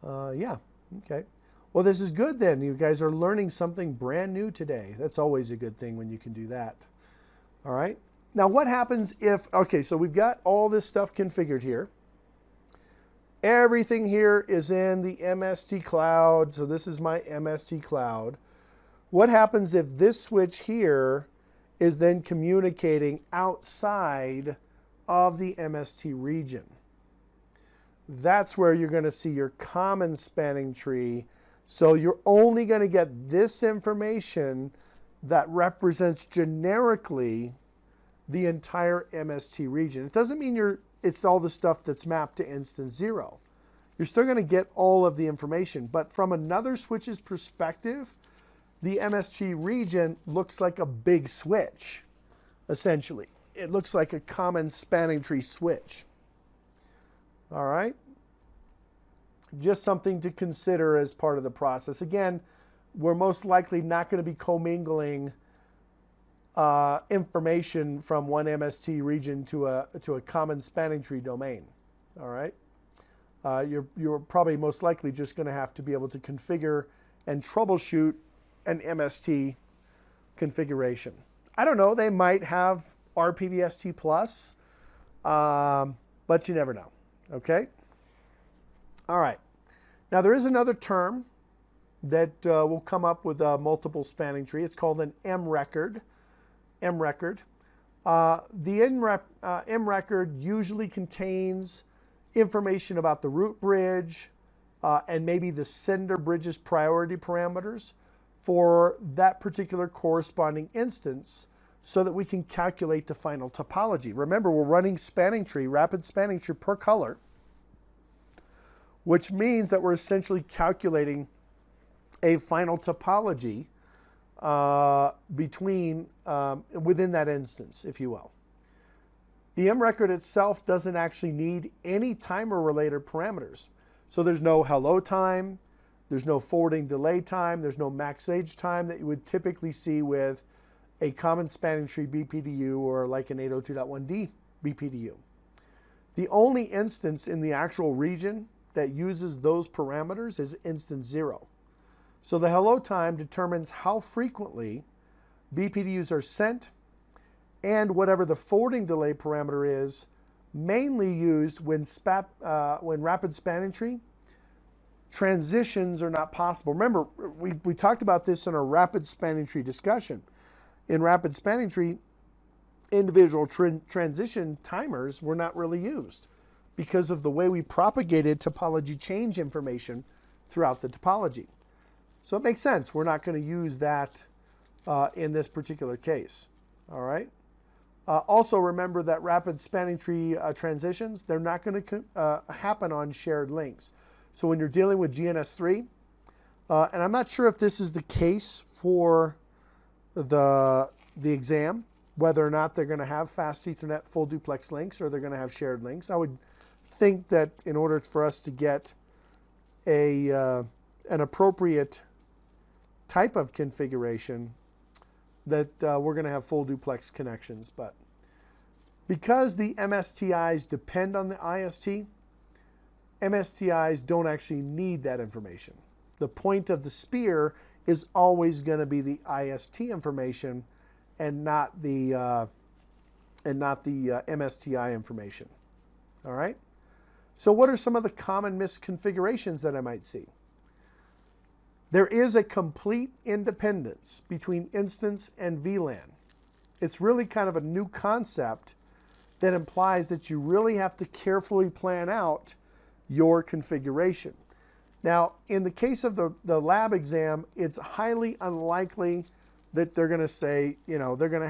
Yeah. Okay. Well, this is good then. You guys are learning something brand new today. That's always a good thing when you can do that. All right. Now, what happens if, okay, so we've got all this stuff configured here. Everything here is in the MST cloud. So this is my MST cloud. What happens if this switch here is then communicating outside of the MST region? That's where you're going to see your common spanning tree. So you're only going to get this information that represents generically the entire MST region. It doesn't mean it's all the stuff that's mapped to instance 0. You're still going to get all of the information, but from another switch's perspective, the MST region looks like a big switch, essentially. It looks like a common spanning tree switch. All right? Just something to consider as part of the process. Again, we're most likely not going to be commingling information from one MST region to a common spanning tree domain. All right? You're probably most likely just going to have to be able to configure and troubleshoot an MST configuration. I don't know, they might have RPVST plus, but you never know. Okay? All right. Now there is another term that will come up with a multiple spanning tree. It's called an M record. M record. The M record usually contains information about the root bridge and maybe the sender bridge's priority parameters for that particular corresponding instance so that we can calculate the final topology. Remember, we're running spanning tree, rapid spanning tree per color, which means that we're essentially calculating a final topology within that instance, if you will. The M record itself doesn't actually need any timer related parameters. So there's no hello time, there's no forwarding delay time, there's no max age time that you would typically see with a common spanning tree BPDU or like an 802.1d BPDU. The only instance in the actual region that uses those parameters is instance 0. So the hello time determines how frequently BPDUs are sent, and whatever the forwarding delay parameter is, mainly used when rapid spanning tree transitions are not possible. Remember, we talked about this in our rapid spanning tree discussion. In rapid spanning tree, individual transition timers were not really used because of the way we propagated topology change information throughout the topology. So it makes sense. We're not going to use that in this particular case. All right. Also remember that rapid spanning tree transitions, they're not going to happen on shared links. So when you're dealing with GNS3, and I'm not sure if this is the case for the exam, whether or not they're going to have fast Ethernet full duplex links or they're going to have shared links. I would think that in order for us to get an appropriate type of configuration, that we're going to have full duplex connections. But because the MSTIs depend on the IST, MSTIs don't actually need that information. The point of the spear is always going to be the IST information and not the MSTI information. All right? So what are some of the common misconfigurations that I might see? There is a complete independence between instance and VLAN. It's really kind of a new concept that implies that you really have to carefully plan out your configuration. Now, in the case of the lab exam, it's highly unlikely that they're going to say, they're going to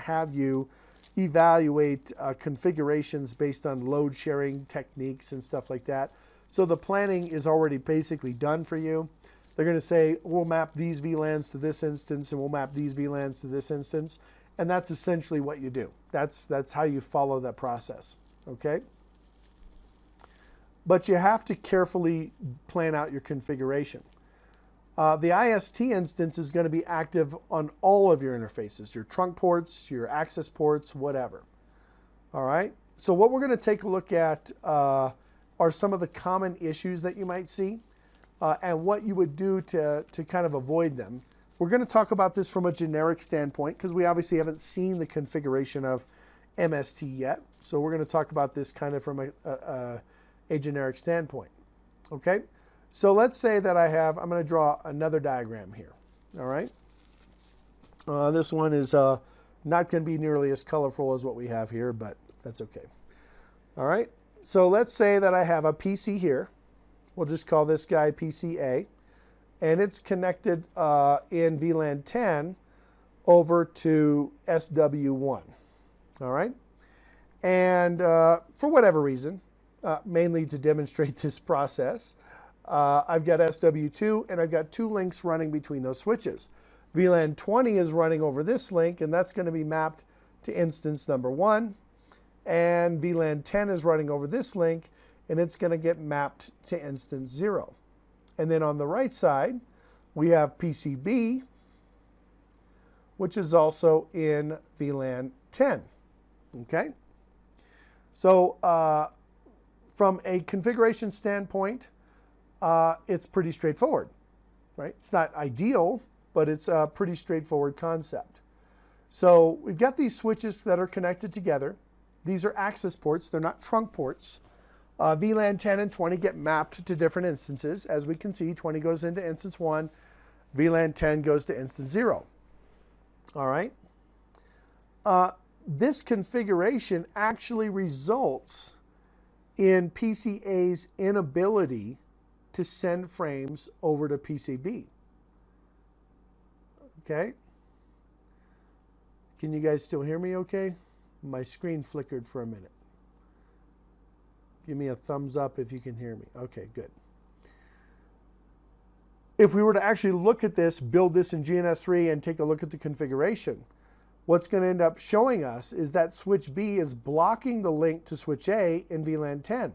have you evaluate configurations based on load sharing techniques and stuff like that. So the planning is already basically done for you. They're going to say, we'll map these VLANs to this instance and we'll map these VLANs to this instance. And that's essentially what you do. That's how you follow that process, okay? But you have to carefully plan out your configuration. The IST instance is going to be active on all of your interfaces, your trunk ports, your access ports, whatever. All right? So what we're going to take a look at are some of the common issues that you might see and what you would do to kind of avoid them. We're going to talk about this from a generic standpoint because we obviously haven't seen the configuration of MST yet. So we're going to talk about this kind of from a generic standpoint. Okay? So let's say that I'm going to draw another diagram here. All right? This one is not going to be nearly as colorful as what we have here, but that's okay. All right? So let's say that I have a PC here. We'll just call this guy PCA. And it's connected in VLAN 10 over to SW1. All right? And for whatever reason, mainly to demonstrate this process, I've got SW2 and I've got two links running between those switches. VLAN 20 is running over this link, and that's going to be mapped to instance number 1. And VLAN 10 is running over this link, and it's going to get mapped to instance 0. And then on the right side, we have PCB, which is also in VLAN 10. Okay? So from a configuration standpoint, it's pretty straightforward, right? It's not ideal, but it's a pretty straightforward concept. So we've got these switches that are connected together. These are access ports. They're not trunk ports. VLAN 10 and 20 get mapped to different instances. As we can see, 20 goes into instance 1. VLAN 10 goes to instance 0. All right? This configuration actually results in PCA's inability to send frames over to PCB. Okay? Can you guys still hear me okay? My screen flickered for a minute. Give me a thumbs up if you can hear me. Okay, good. If we were to actually look at this, build this in GNS3 and take a look at the configuration, what's going to end up showing us is that switch B is blocking the link to switch A in VLAN 10.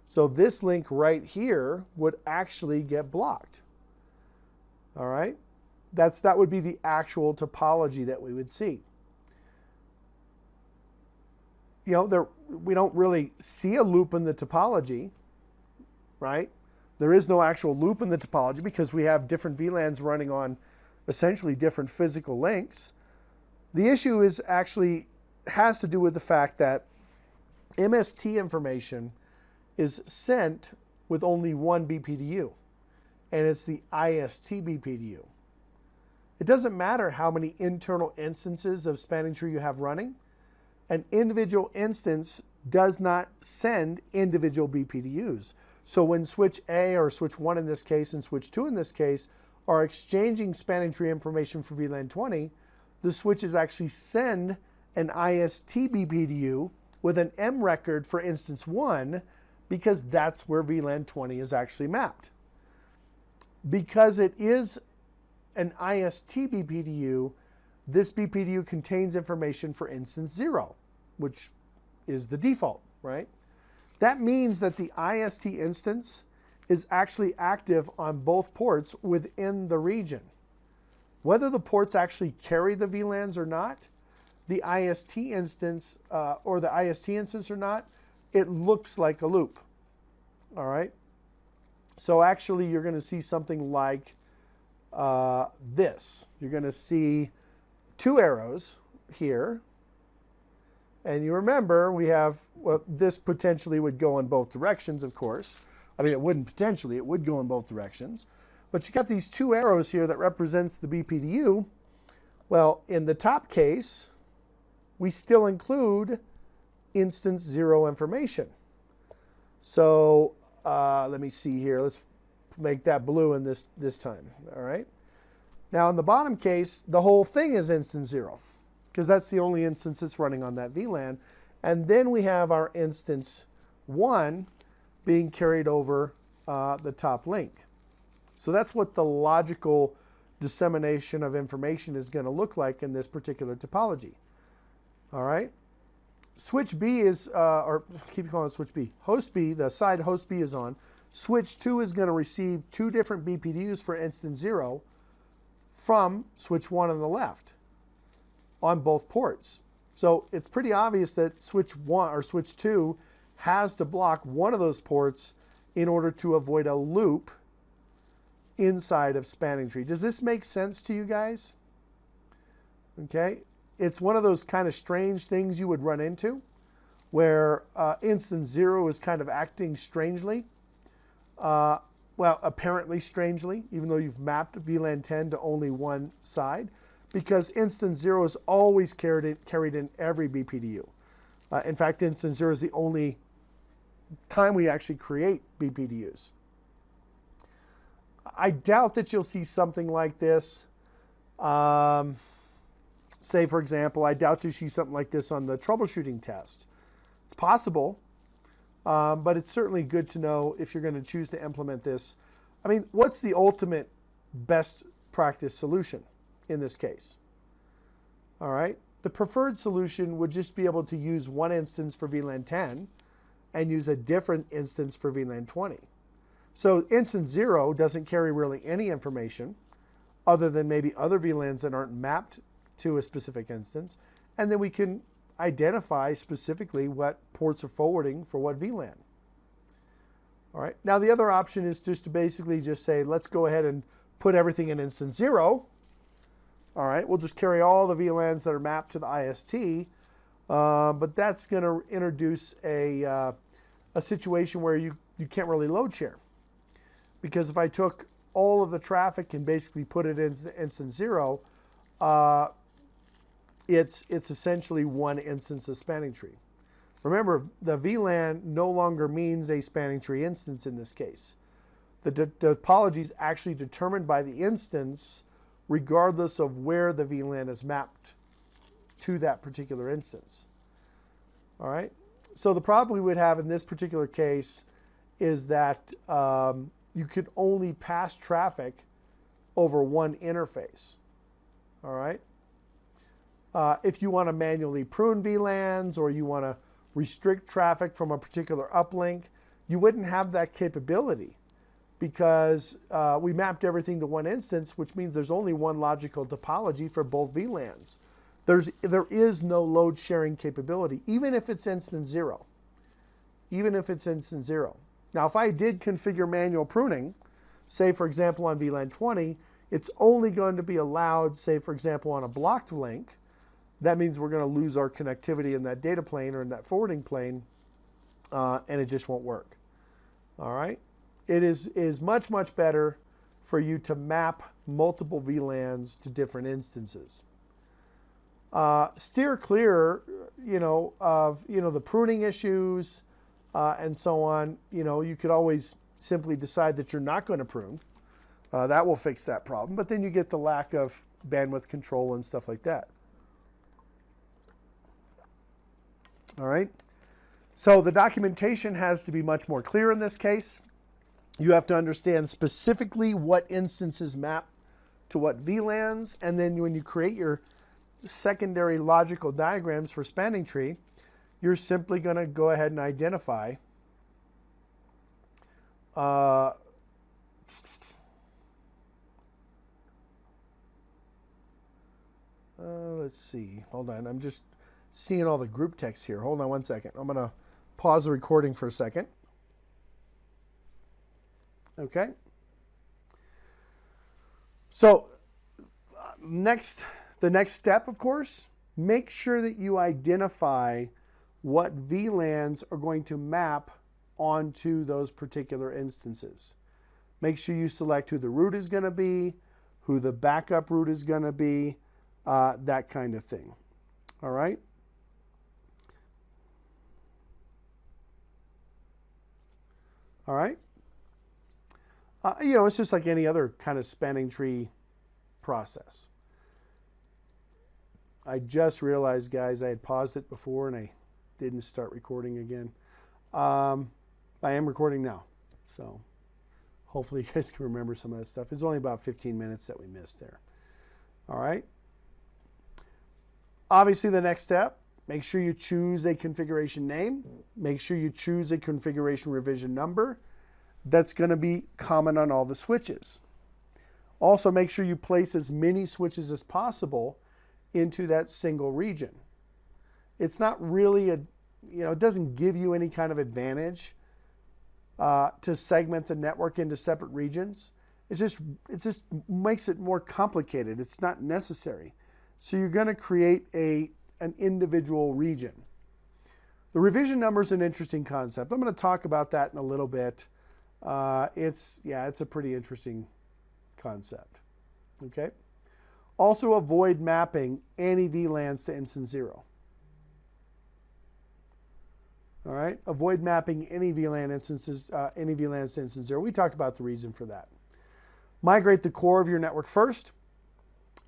So this link right here would actually get blocked. All right? That would be the actual topology that we would see. We don't really see a loop in the topology, right? There is no actual loop in the topology because we have different VLANs running on essentially different physical links. The issue is actually has to do with the fact that MST information is sent with only one BPDU, and it's the IST BPDU. It doesn't matter how many internal instances of spanning tree you have running. An individual instance does not send individual BPDUs. So when switch A or switch 1 in this case and switch 2 in this case are exchanging spanning tree information for VLAN 20, the switches actually send an IST BPDU with an M record for instance 1 because that's where VLAN 20 is actually mapped. Because it is an IST BPDU, this BPDU contains information for instance 0, which is the default, right? That means that the IST instance is actually active on both ports within the region. Whether the ports actually carry the VLANs or not, the IST instance or not, it looks like a loop, all right? So actually you're gonna see something like this. You're gonna see two arrows here. And you remember we have, well, this potentially would go in both directions, of course. I mean, it wouldn't potentially, it would go in both directions. But you got these two arrows here that represents the BPDU. Well, in the top case, we still include instance 0 information. So let me see here. Let's make that blue in this time, all right? Now in the bottom case, the whole thing is instance 0, because that's the only instance that's running on that VLAN. And then we have our instance 1 being carried over the top link. So that's what the logical dissemination of information is going to look like in this particular topology. All right. Switch B is, or keep calling it switch B. Host B, the side host B is on. Switch 2 is going to receive two different BPDUs for instance 0 from switch 1 on the left on both ports. So it's pretty obvious that switch 1 or switch 2 has to block one of those ports in order to avoid a loop inside of spanning tree. Does this make sense to you guys? Okay, it's one of those kind of strange things you would run into where instance 0 is kind of acting strangely. Well, apparently strangely, even though you've mapped VLAN 10 to only one side, because instance 0 is always carried in every BPDU. In fact, instance 0 is the only time we actually create BPDUs. I doubt that you'll see something like this. Say, for example, I doubt you see something like this on the troubleshooting test. It's possible, but it's certainly good to know if you're going to choose to implement this. I mean, what's the ultimate best practice solution in this case? All right. The preferred solution would just be able to use one instance for VLAN 10 and use a different instance for VLAN 20. So instance 0 doesn't carry really any information other than maybe other VLANs that aren't mapped to a specific instance. And then we can identify specifically what ports are forwarding for what VLAN. All right. Now the other option is just to basically just say, let's go ahead and put everything in instance 0. All right. We'll just carry all the VLANs that are mapped to the IST. But that's going to introduce a situation where you can't really load share. Because if I took all of the traffic and basically put it in instance 0, it's essentially one instance of spanning tree. Remember, the VLAN no longer means a spanning tree instance in this case. The topology is actually determined by the instance regardless of where the VLAN is mapped to that particular instance. All right. So the problem we would have in this particular case is that you could only pass traffic over one interface. All right. If you want to manually prune VLANs or you want to restrict traffic from a particular uplink, you wouldn't have that capability because we mapped everything to one instance, which means there's only one logical topology for both VLANs. There is no load sharing capability, even if it's instance 0. Even if it's instance 0. Now, if I did configure manual pruning, say, for example, on VLAN 20, It's only going to be allowed, say, for example, on a blocked link. That means we're going to lose our connectivity in that data plane or in that forwarding plane, and it just won't work. All right? It is much, much better for you to map multiple VLANs to different instances. Steer clear, of, the pruning issues and so on. You could always simply decide that you're not going to prune. That will fix that problem, but then you get the lack of bandwidth control and stuff like that. All right. So the documentation has to be much more clear in this case. You have to understand specifically what instances map to what VLANs, and then when you create your secondary logical diagrams for spanning tree, you're simply going to go ahead and identify let's see. Hold on. I'm just seeing all the group text here. Hold on one second. I'm going to pause the recording for a second. Okay. So the next step, of course, make sure that you identify what VLANs are going to map onto those particular instances. Make sure you select who the root is going to be, who the backup root is going to be, that kind of thing. All right? All right? It's just like any other kind of spanning tree process. I just realized, guys, I had paused it before and I didn't start recording again. I am recording now, so hopefully you guys can remember some of that stuff. It's only about 15 minutes that we missed there. All right. Obviously, the next step, make sure you choose a configuration name. Make sure you choose a configuration revision number that's going to be common on all the switches. Also, make sure you place as many switches as possible into that single region. It's not really it doesn't give you any kind of advantage to segment the network into separate regions. It just makes it more complicated. It's not necessary. So you're going to create an individual region. The revision number is an interesting concept. I'm going to talk about that in a little bit. It's a pretty interesting concept. Okay. Also, avoid mapping any VLANs to instance 0. All right. Avoid mapping any VLAN instances, any VLANs to instance 0. We talked about the reason for that. Migrate the core of your network first.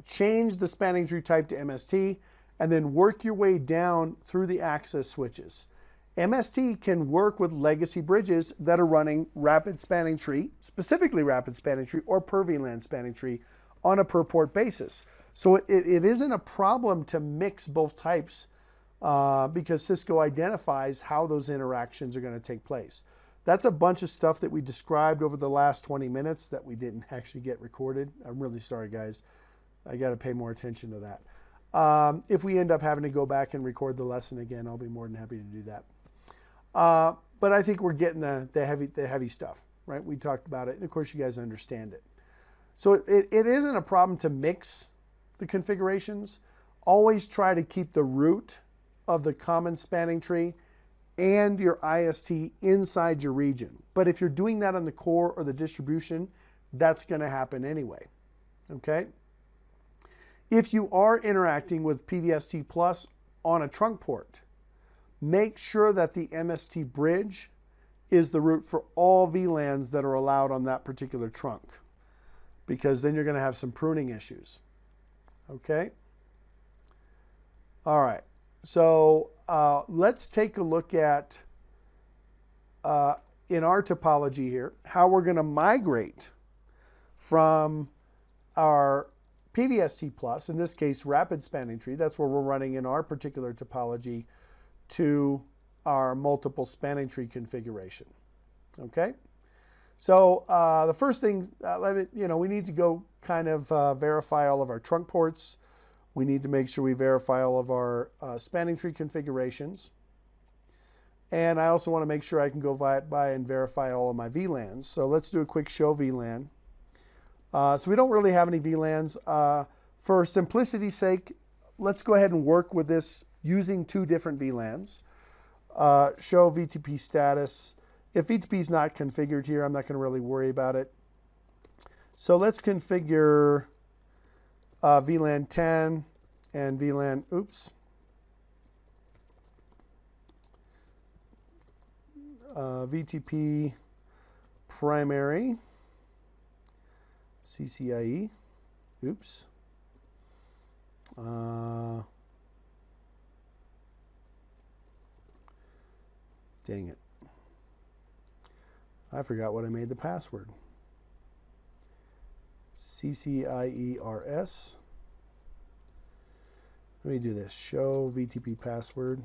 Change the spanning tree type to MST, and then work your way down through the access switches. MST can work with legacy bridges that are running rapid spanning tree, specifically rapid spanning tree or per VLAN spanning tree on a per port basis. So it isn't a problem to mix both types because Cisco identifies how those interactions are going to take place. That's a bunch of stuff that we described over the last 20 minutes that we didn't actually get recorded. I'm really sorry, guys. I got to pay more attention to that. If we end up having to go back and record the lesson again, I'll be more than happy to do that. But I think we're getting the heavy stuff, right? We talked about it, and of course you guys understand it. So it isn't a problem to mix the configurations. Always try to keep the root of the common spanning tree and your IST inside your region. But if you're doing that on the core or the distribution, that's going to happen anyway. Okay? If you are interacting with PVST Plus on a trunk port, make sure that the MST bridge is the root for all VLANs that are allowed on that particular trunk, because then you're going to have some pruning issues. Okay? All right. So let's take a look at, in our topology here, how we're going to migrate from our PVST Plus, in this case, rapid spanning tree, that's where we're running in our particular topology, to our multiple spanning tree configuration. Okay? So the first thing, we need to go kind of verify all of our trunk ports. We need to make sure we verify all of our spanning tree configurations. And I also want to make sure I can go by and verify all of my VLANs. So let's do a quick show VLAN. So we don't really have any VLANs. For simplicity's sake, let's go ahead and work with this using two different VLANs. Show VTP status. If VTP is not configured here, I'm not going to really worry about it. So let's configure VLAN 10 and VLAN, VTP primary, CCIE, dang it. I forgot what I made the password. CCIERS. Let me do this. Show VTP password.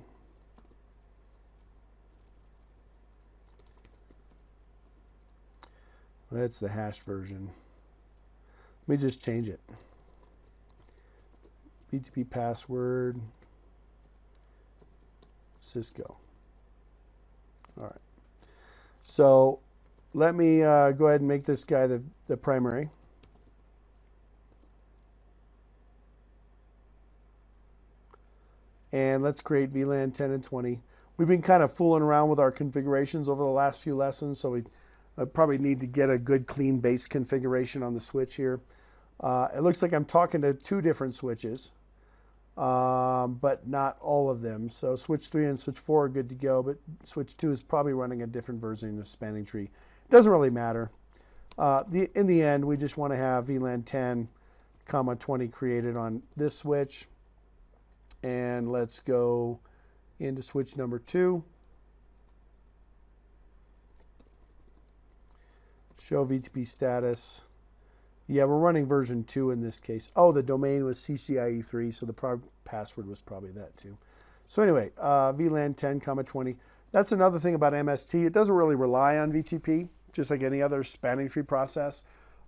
That's the hashed version. Let me just change it. VTP password, Cisco. All right. So let me go ahead and make this guy the primary. And let's create VLAN 10 and 20. We've been kind of fooling around with our configurations over the last few lessons, so we probably need to get a good clean base configuration on the switch here. It looks like I'm talking to two different switches, but not all of them. So switch 3 and switch 4 are good to go, but switch 2 is probably running a different version of the spanning tree. It doesn't really matter. In the end, we just want to have VLAN 10, 20 created on this switch. And let's go into switch number 2. Show VTP status. Yeah, we're running version 2 in this case. Oh, the domain was CCIE 3, so the password was probably that too. So anyway, VLAN 10, 20. That's another thing about MST. It doesn't really rely on VTP, just like any other spanning tree process.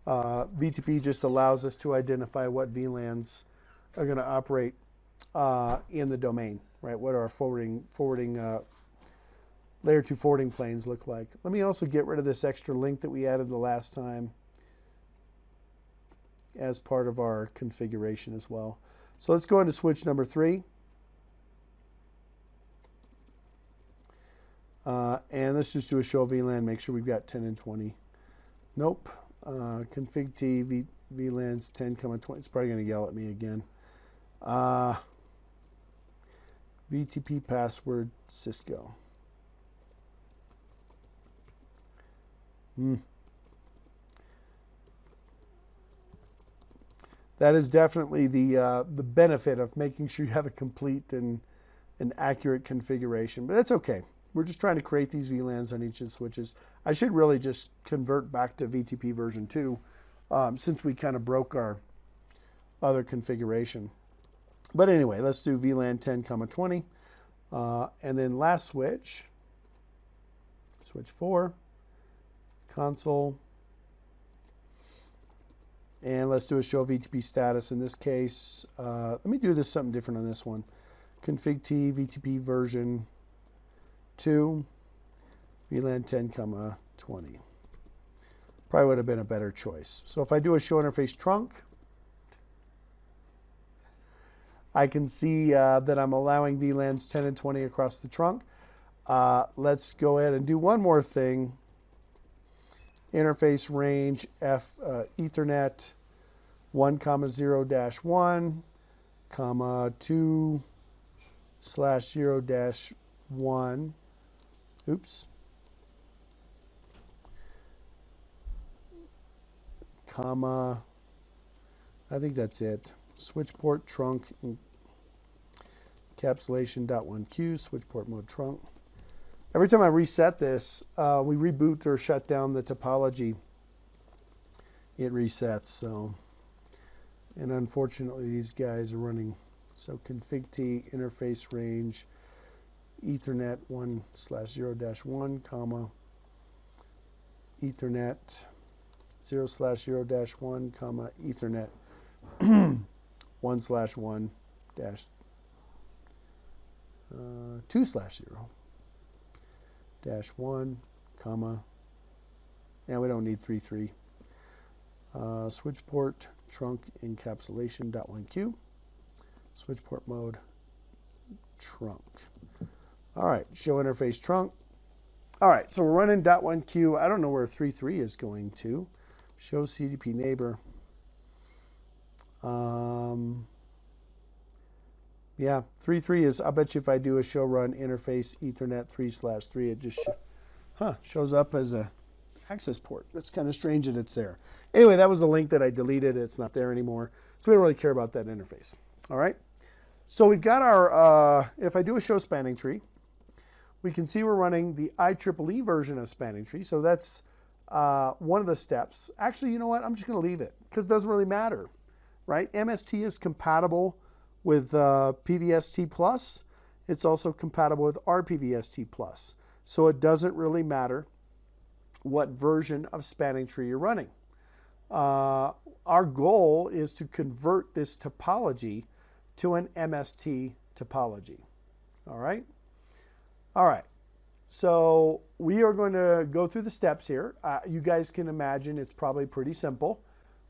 VTP just allows us to identify what VLANs are going to operate in the domain, right? What our forwarding layer 2 forwarding planes look like. Let me also get rid of this extra link that we added the last time as part of our configuration as well. So let's go into switch number 3. And let's just do a show VLAN, make sure we've got 10 and 20. Nope. Config T, VLANs 10, 20. It's probably going to yell at me again. VTP password Cisco. That is definitely the benefit of making sure you have a complete and an accurate configuration, but that's okay. We're just trying to create these VLANs on each of the switches. I should really just convert back to VTP version 2 since we kind of broke our other configuration. But anyway, let's do VLAN 10, 20. And then last switch, switch 4, console. And let's do a show VTP status. In this case, let me do this something different on this one. Config T, VTP version 2, VLAN 10, 20. Probably would have been a better choice. So if I do a show interface trunk, I can see that I'm allowing VLANs 10 and 20 across the trunk. Let's go ahead and do one more thing. Interface range Ethernet 1,0-1, 2/0-1. Oops. Comma. I think that's it. Switch port trunk encapsulation .1Q, switch port mode trunk. Every time I reset this, we reboot or shut down the topology, it resets. So, and unfortunately, these guys are running. So config T, interface range, Ethernet 1/0-1, comma, Ethernet 0/0-1, comma, Ethernet 1/1 dash 2/0-1, comma, and we don't need 3/3. switch port trunk encapsulation .1Q, switch port mode trunk. All right, show interface trunk. All right, so we're running .1Q. I don't know where 3.3 is going to. Show CDP neighbor. Yeah, 3.3 is, I bet you if I do a show run interface Ethernet 3/3, it just shows up as a access port. That's kind of strange that it's there. Anyway, that was a link that I deleted. It's not there anymore. So we don't really care about that interface. All right. So we've got our, if I do a show spanning tree, we can see we're running the IEEE version of spanning tree. So that's one of the steps. Actually, you know what? I'm just going to leave it because it doesn't really matter, right? MST is compatible with PVST+. It's also compatible with RPVST+. So it doesn't really matter what version of spanning tree you're running. Our goal is to convert this topology to an MST topology. All right? All right. So we are going to go through the steps here. You guys can imagine it's probably pretty simple.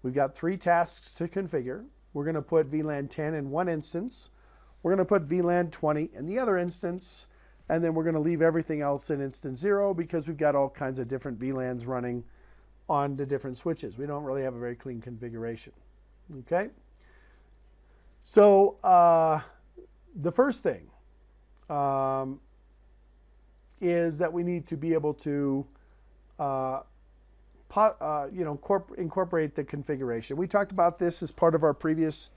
We've got 3 tasks to configure. We're going to put VLAN 10 in one instance. We're going to put VLAN 20 in the other instance. And then we're going to leave everything else in instance 0 because we've got all kinds of different VLANs running on the different switches. We don't really have a very clean configuration. Okay? So the first thing is that we need to be able to incorporate the configuration. We talked about this as part of our previous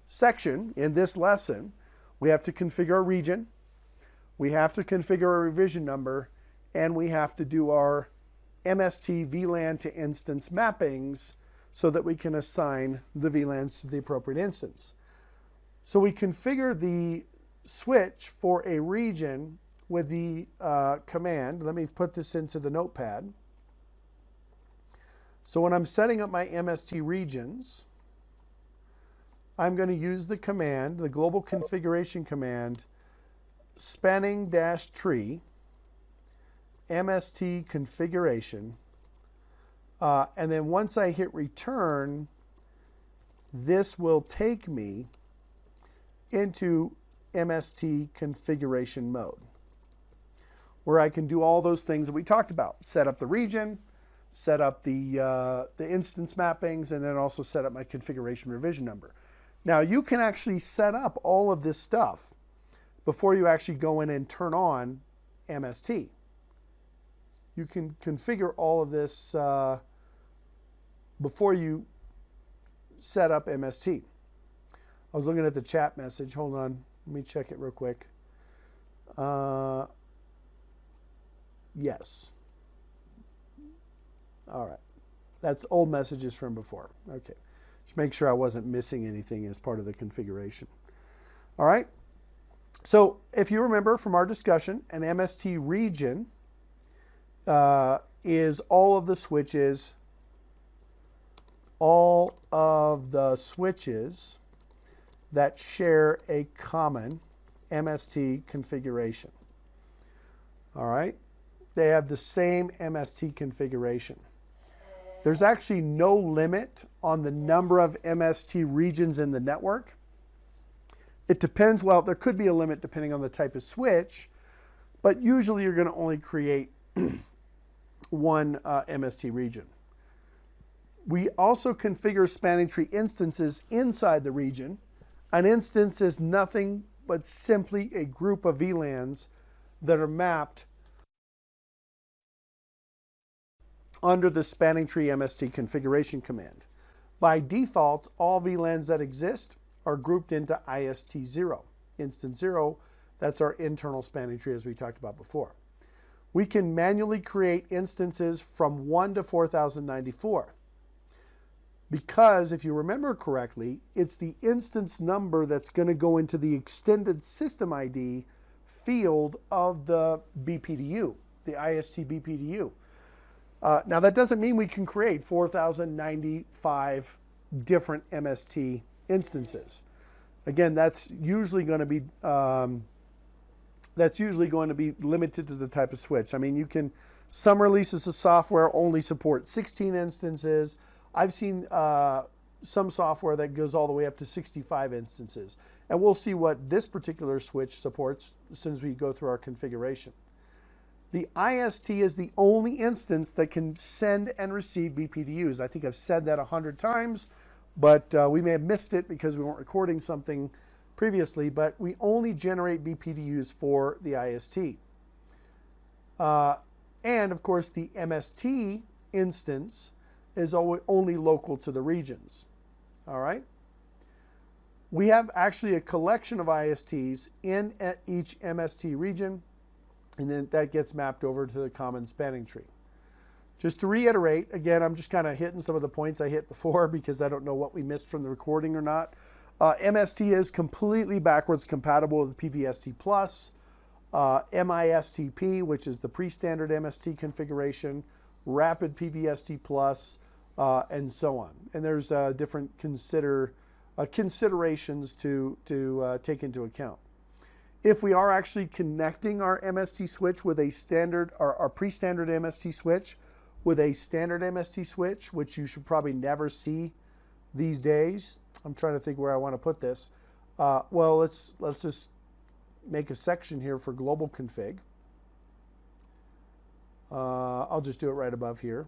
section. In this lesson, we have to configure a region, we have to configure a revision number, and we have to do our MST VLAN to instance mappings so that we can assign the VLANs to the appropriate instance. So we configure the switch for a region with the command. Let me put this into the notepad. So when I'm setting up my MST regions, I'm going to use the command, the global configuration command, spanning-tree, MST configuration, and then once I hit return, this will take me into MST configuration mode, where I can do all those things that we talked about. Set up the region, set up the instance mappings, and then also set up my configuration revision number. Now you can actually set up all of this stuff before you actually go in and turn on MST. You can configure all of this before you set up MST. I was looking at the chat message. Hold on. Let me check it real quick. Yes. All right. That's old messages from before. Okay. Just make sure I wasn't missing anything as part of the configuration. All right. So if you remember from our discussion, an MST region is all of the switches that share a common MST configuration. All right? They have the same MST configuration. There's actually no limit on the number of MST regions in the network. It depends, well, there could be a limit depending on the type of switch, but usually you're going to only create one MST region. We also configure spanning tree instances inside the region. An instance is nothing but simply a group of VLANs that are mapped under the spanning tree MST configuration command. By default, all VLANs that exist are grouped into IST0. Instance 0, that's our internal spanning tree as we talked about before. We can manually create instances from 1 to 4094. Because if you remember correctly, it's the instance number that's going to go into the extended system ID field of the BPDU, the IST BPDU. Now that doesn't mean we can create 4095 different MST instances. Again, that's usually going to be limited to the type of switch. I mean, some releases of software only support 16 instances. I've seen some software that goes all the way up to 65 instances. And we'll see what this particular switch supports as soon as we go through our configuration. The IST is the only instance that can send and receive BPDUs. I think I've said that 100 times, but we may have missed it because we weren't recording something previously, but we only generate BPDUs for the IST. And of course, the MST instance is only local to the regions. All right? We have actually a collection of ISTs in each MST region, and then that gets mapped over to the common spanning tree. Just to reiterate, again, I'm just kind of hitting some of the points I hit before because I don't know what we missed from the recording or not. MST is completely backwards compatible with PVST+, MISTP, which is the pre-standard MST configuration, rapid PVST+, and so on. And there's different considerations to take into account. If we are actually connecting our MST switch with a standard, or our pre-standard MST switch with a standard MST switch, which you should probably never see these days. I'm trying to think where I want to put this. Well, let's just make a section here for global config. I'll just do it right above here.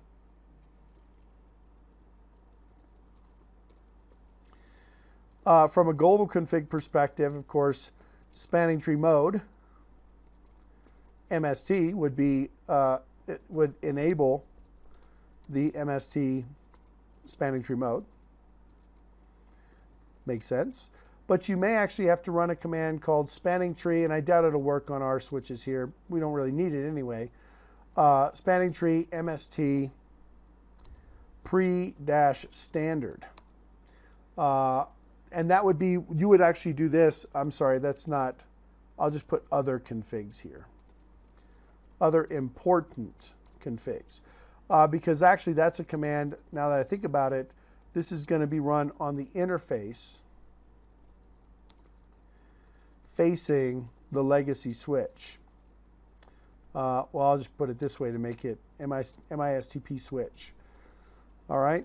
From a global config perspective, of course, spanning tree mode, MST would be, it would enable the MST spanning tree mode. Makes sense. But you may actually have to run a command called spanning tree, and I doubt it'll work on our switches here. We don't really need it anyway. Spanning tree MST pre-standard. And that would be, you would actually do this. I'm sorry, that's not, I'll just put other configs here. Other important configs. Because actually that's a command, now that I think about it, this is going to be run on the interface facing the legacy switch. Well, I'll just put it this way to make it MISTP switch. All right.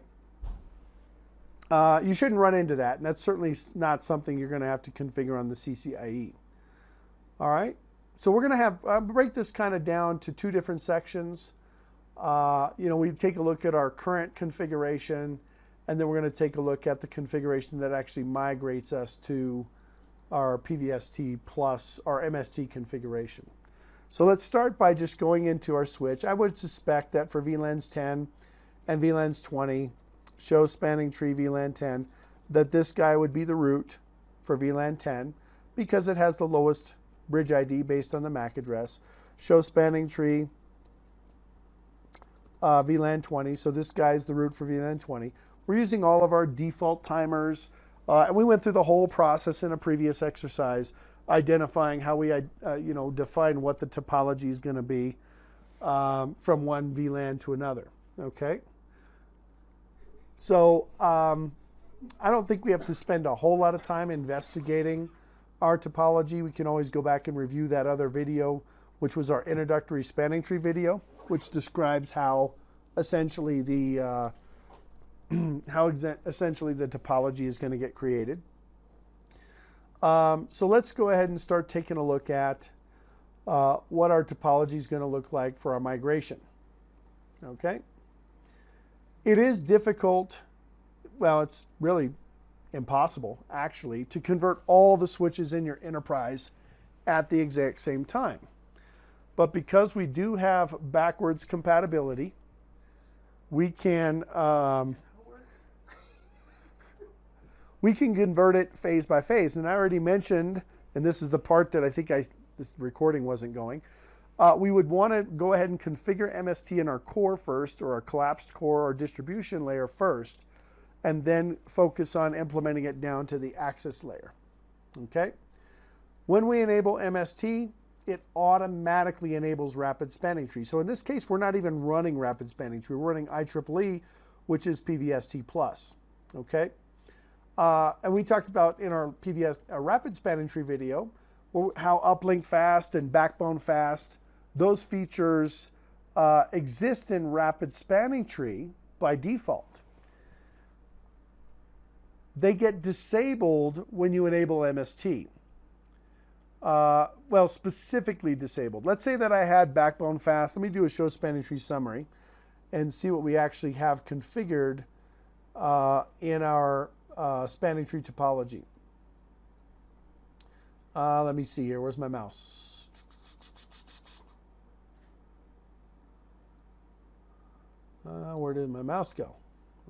You shouldn't run into that, and that's certainly not something you're going to have to configure on the CCIE. All right. So we're going to have break this kind of down to two different sections. We take a look at our current configuration, and then we're going to take a look at the configuration that actually migrates us to our PVST plus our MST configuration. So let's start by just going into our switch. I would suspect that for VLANs 10 and VLANs 20, show spanning tree VLAN 10, that this guy would be the root for VLAN 10 because it has the lowest bridge ID based on the MAC address. Show spanning tree VLAN 20, so this guy's the root for VLAN 20. We're using all of our default timers, and we went through the whole process in a previous exercise, identifying how we define what the topology is going to be from one VLAN to another. Okay. So I don't think we have to spend a whole lot of time investigating our topology. We can always go back and review that other video, which was our introductory spanning tree video, which describes how essentially the topology is going to get created. So let's go ahead and start taking a look at what our topology is going to look like for our migration. Okay. It is difficult, well, it's really impossible, actually, to convert all the switches in your enterprise at the exact same time. But because we do have backwards compatibility, we can convert it phase by phase. And I already mentioned, and this is the part that I think this recording wasn't going, we would want to go ahead and configure MST in our core first, or our collapsed core or distribution layer first, and then focus on implementing it down to the access layer. Okay? When we enable MST, it automatically enables rapid spanning tree. So in this case, we're not even running rapid spanning tree. We're running IEEE, which is PVST+. Okay? And we talked about in our rapid spanning tree video how uplink fast and backbone fast, those features exist in rapid spanning tree by default. they get disabled when you enable MST. Well, specifically disabled. Let's say that I had backbone fast. Let me do a show spanning tree summary and see what we actually have configured in our spanning tree topology. Let me see here. Where's my mouse? Where did my mouse go?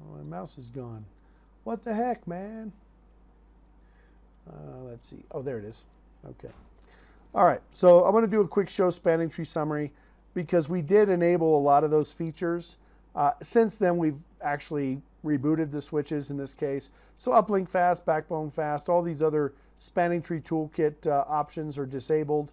Oh, my mouse is gone. What the heck, man? Let's see. Oh, there it is. Okay. All right. So I'm going to do a quick show spanning tree summary because we did enable a lot of those features. Since then, we've actually rebooted the switches in this case. So uplink fast, backbone fast, all these other spanning tree toolkit options are disabled.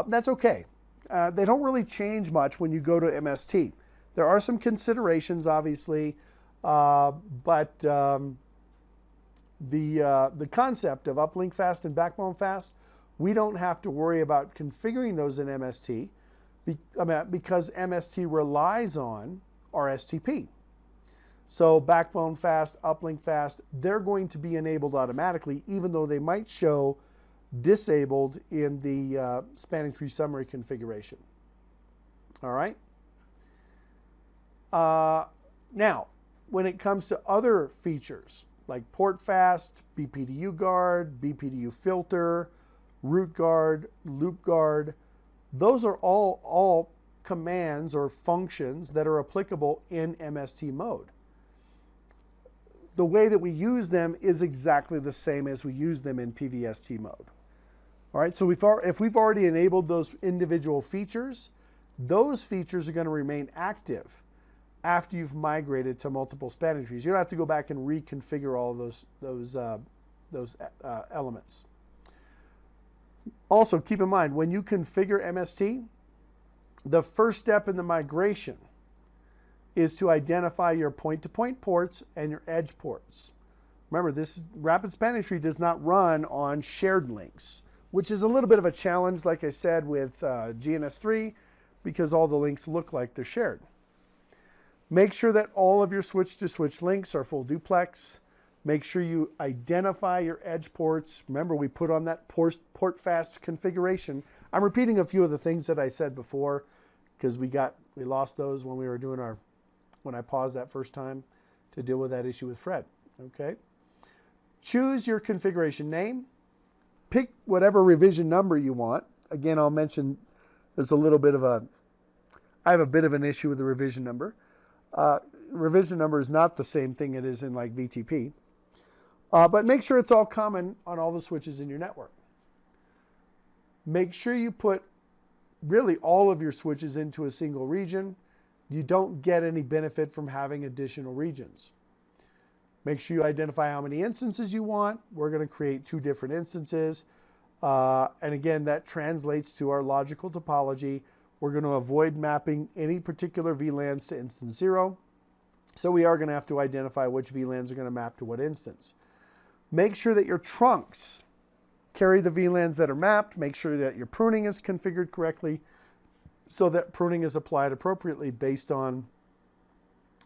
That's okay. They don't really change much when you go to MST. There are some considerations, obviously, but the concept of uplink fast and backbone fast, we don't have to worry about configuring those in MST because MST relies on RSTP. So backbone fast, uplink fast, they're going to be enabled automatically, even though they might show disabled in the spanning tree summary configuration. All right. Now, when it comes to other features like port fast, BPDU guard, BPDU filter, root guard, loop guard, those are all commands or functions that are applicable in MST mode. The way that we use them is exactly the same as we use them in PVST mode. All right, so if we've already enabled those individual features, those features are going to remain active after you've migrated to multiple spanning trees. You don't have to go back and reconfigure all of those elements. Also, keep in mind, when you configure MST, the first step in the migration is to identify your point-to-point ports and your edge ports. Remember, this rapid spanning tree does not run on shared links, which is a little bit of a challenge, like I said, with GNS3, because all the links look like they're shared. Make sure that all of your switch-to-switch links are full duplex. Make sure you identify your edge ports. Remember, we put on that port fast configuration. I'm repeating a few of the things that I said before because we lost those when we were doing when I paused that first time to deal with that issue with Fred. Okay. Choose your configuration name. Pick whatever revision number you want. Again, I'll mention there's a little bit of I have a bit of an issue with the revision number. Revision number is not the same thing it is in like VTP. But make sure it's all common on all the switches in your network. Make sure you put really all of your switches into a single region. You don't get any benefit from having additional regions. Make sure you identify how many instances you want. We're going to create 2 different instances. And again, that translates to our logical topology. We're going to avoid mapping any particular VLANs to instance 0. So we are going to have to identify which VLANs are going to map to what instance. Make sure that your trunks carry the VLANs that are mapped. Make sure that your pruning is configured correctly so that pruning is applied appropriately based on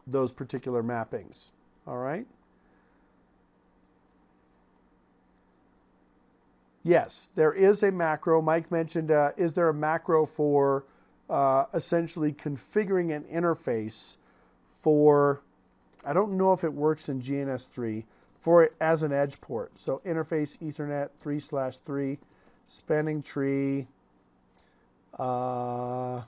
those particular mappings. All right? Yes, there is a macro. Mike mentioned, is there a macro for essentially configuring an interface for, I don't know if it works in GNS3, for it as an edge port. So interface Ethernet 3/3, spanning tree. Yeah,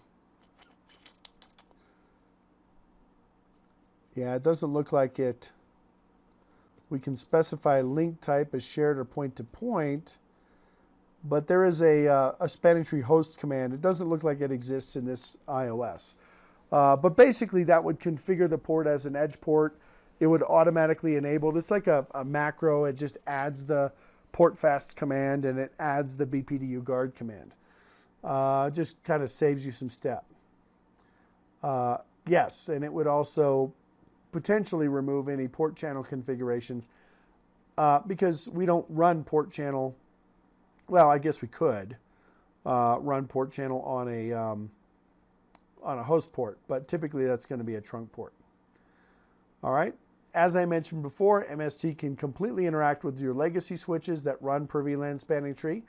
it doesn't look like it. We can specify link type as shared or point-to-point, but there is a spanning tree host command. It doesn't look like it exists in this iOS. But basically, that would configure the port as an edge port. It would automatically enable it. It's like a macro. It just adds the port fast command and it adds the BPDU guard command. Just kind of saves you some step. Yes, and it would also potentially remove any port channel configurations because we don't run port channel. Well, I guess we could run port channel on a host port, but typically that's going to be a trunk port. All right. As I mentioned before, MST can completely interact with your legacy switches that run per VLAN spanning tree.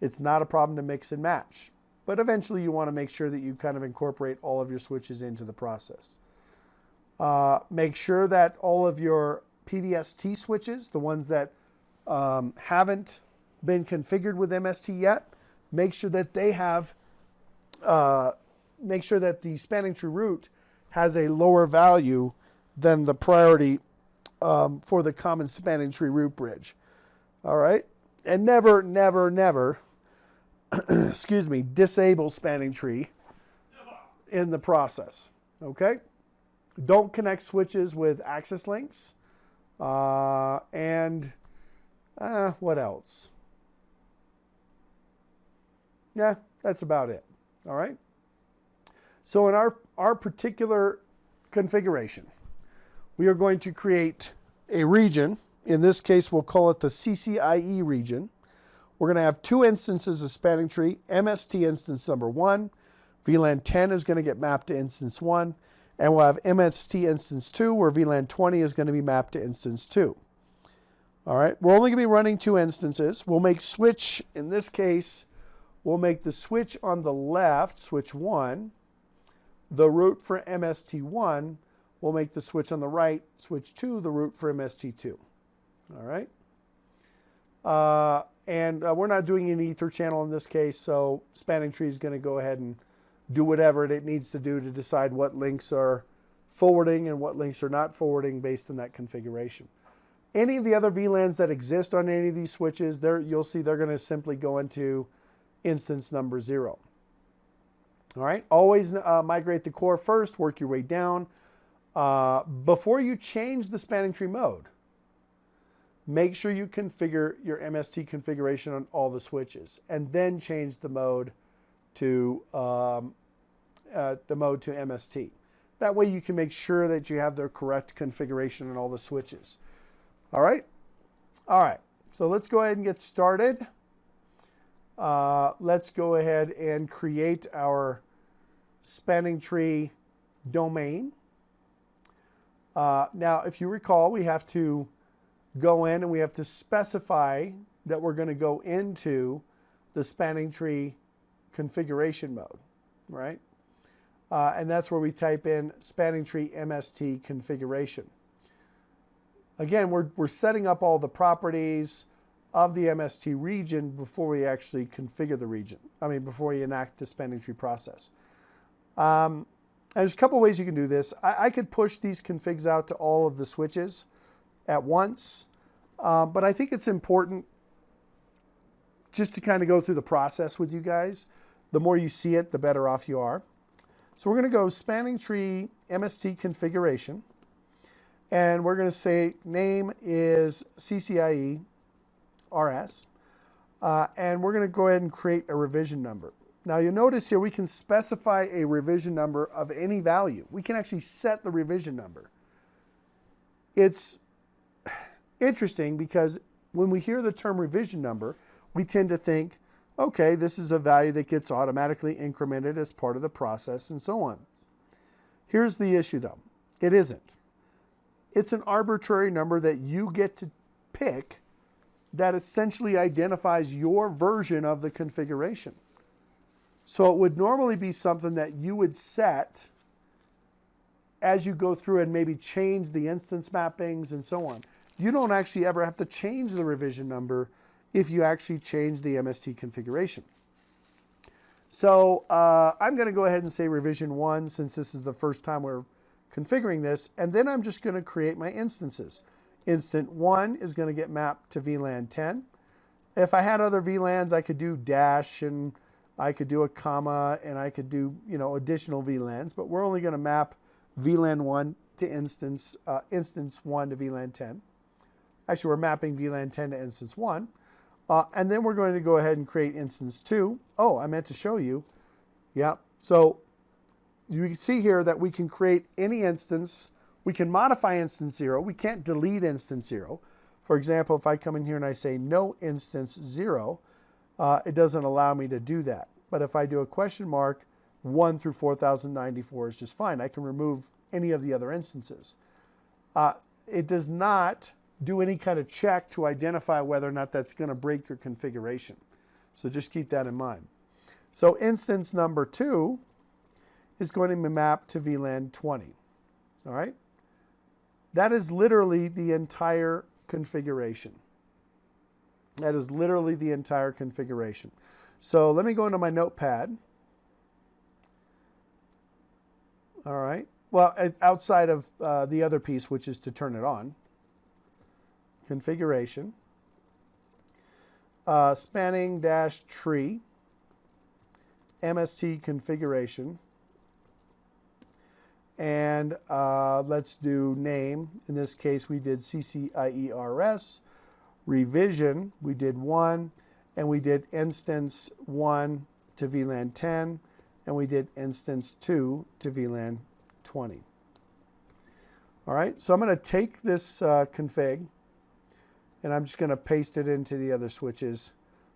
It's not a problem to mix and match, but eventually you want to make sure that you kind of incorporate all of your switches into the process. Make sure that all of your PVST switches, the ones that haven't been configured with MST yet, make sure that they have, make sure that the spanning tree root has a lower value than the priority for the common spanning tree root bridge. All right? And never, never, never, excuse me, disable spanning tree in the process. Okay? Don't connect switches with access links. And what else? Yeah, that's about it. All right? So in our particular configuration, we are going to create a region. In this case, we'll call it the CCIE region. We're going to have two instances of spanning tree, MST instance number 1. VLAN 10 is going to get mapped to instance 1. And we'll have MST instance 2, where VLAN 20 is going to be mapped to instance 2. All right, we're only going to be running 2 instances. We'll make switch, in this case, we'll make the switch on the left, switch 1, the root for MST1. We'll make the switch on the right, switch 2, the root for MST2. All right? We're not doing an ether channel in this case, so spanning tree is going to go ahead and do whatever it needs to do to decide what links are forwarding and what links are not forwarding based on that configuration. Any of the other VLANs that exist on any of these switches, you'll see they're going to simply go into instance number 0. All right, always migrate the core first, work your way down. Before you change the spanning tree mode, make sure you configure your MST configuration on all the switches, and then change the mode to MST. That way you can make sure that you have the correct configuration on all the switches. All right? All right, so let's go ahead and get started. Let's go ahead and create our spanning tree domain. Now, if you recall, we have to go in and we have to specify that we're going to go into the spanning tree configuration mode, right? And that's where we type in spanning tree MST configuration. Again, we're setting up all the properties of the MST region before we actually configure the region. Before we enact the spanning tree process. And there's a couple ways you can do this. I could push these configs out to all of the switches at once, but I think it's important just to kind of go through the process with you guys. The more you see it, the better off you are. So we're going to go spanning tree MST configuration, and we're going to say name is CCIE RS, and we're going to go ahead and create a revision number. Now you'll notice here we can specify a revision number of any value. We can actually set the revision number. It's interesting because when we hear the term revision number, we tend to think, okay, this is a value that gets automatically incremented as part of the process and so on. Here's the issue though. It isn't. It's an arbitrary number that you get to pick that essentially identifies your version of the configuration. So it would normally be something that you would set as you go through and maybe change the instance mappings and so on. You don't actually ever have to change the revision number if you actually change the MST configuration. So I'm going to go ahead and say revision 1 since this is the first time we're configuring this, and then I'm just going to create my instances. Instant 1 is going to get mapped to VLAN 10. If I had other VLANs, I could do dash and I could do a comma and I could do additional VLANs, but we're only going to map VLAN 1 to instance 1 to VLAN 10. Actually, we're mapping VLAN 10 to instance 1. And then we're going to go ahead and create instance 2. Oh, I meant to show you. Yeah, so you can see here that we can create any instance. We can modify instance 0. We can't delete instance 0. For example, if I come in here and I say no instance 0, it doesn't allow me to do that. But if I do a question mark, 1 through 4094 is just fine. I can remove any of the other instances. it does not do any kind of check to identify whether or not that's going to break your configuration. So just keep that in mind. So instance number 2 is going to be mapped to VLAN 20. All right? That is literally the entire configuration. That is literally the entire configuration. So let me go into my notepad. All right. Well, outside of the other piece, which is to turn it on. Configuration. Spanning dash tree. MST configuration. And let's do name. In this case, we did CCIE RS. Revision, we did 1. And we did instance 1 to VLAN 10. And we did instance 2 to VLAN 20. All right, so I'm going to take this config and I'm just going to paste it into the other switches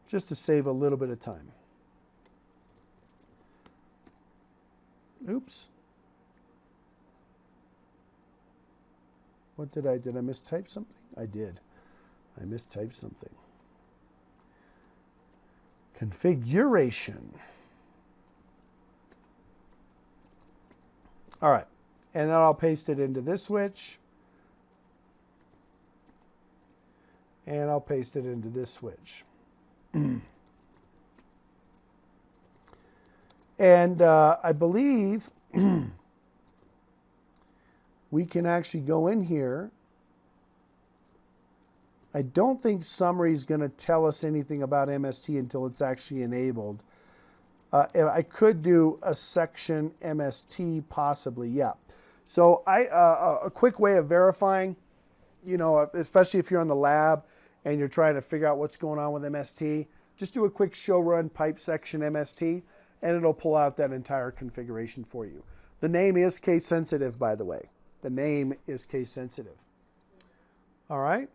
just to save a little bit of time. Oops. What did I mistype something? I did. I mistyped something. Configuration. All right, and then I'll paste it into this switch. And I'll paste it into this switch. And I believe we can actually go in here. I don't think summary is going to tell us anything about MST until it's actually enabled. I could do a section MST possibly, yeah. So a quick way of verifying, you know, especially if you're on the lab and you're trying to figure out what's going on with MST, just do a quick show run pipe section MST and it'll pull out that entire configuration for you. The name is case sensitive, by the way. The name is case sensitive. All right.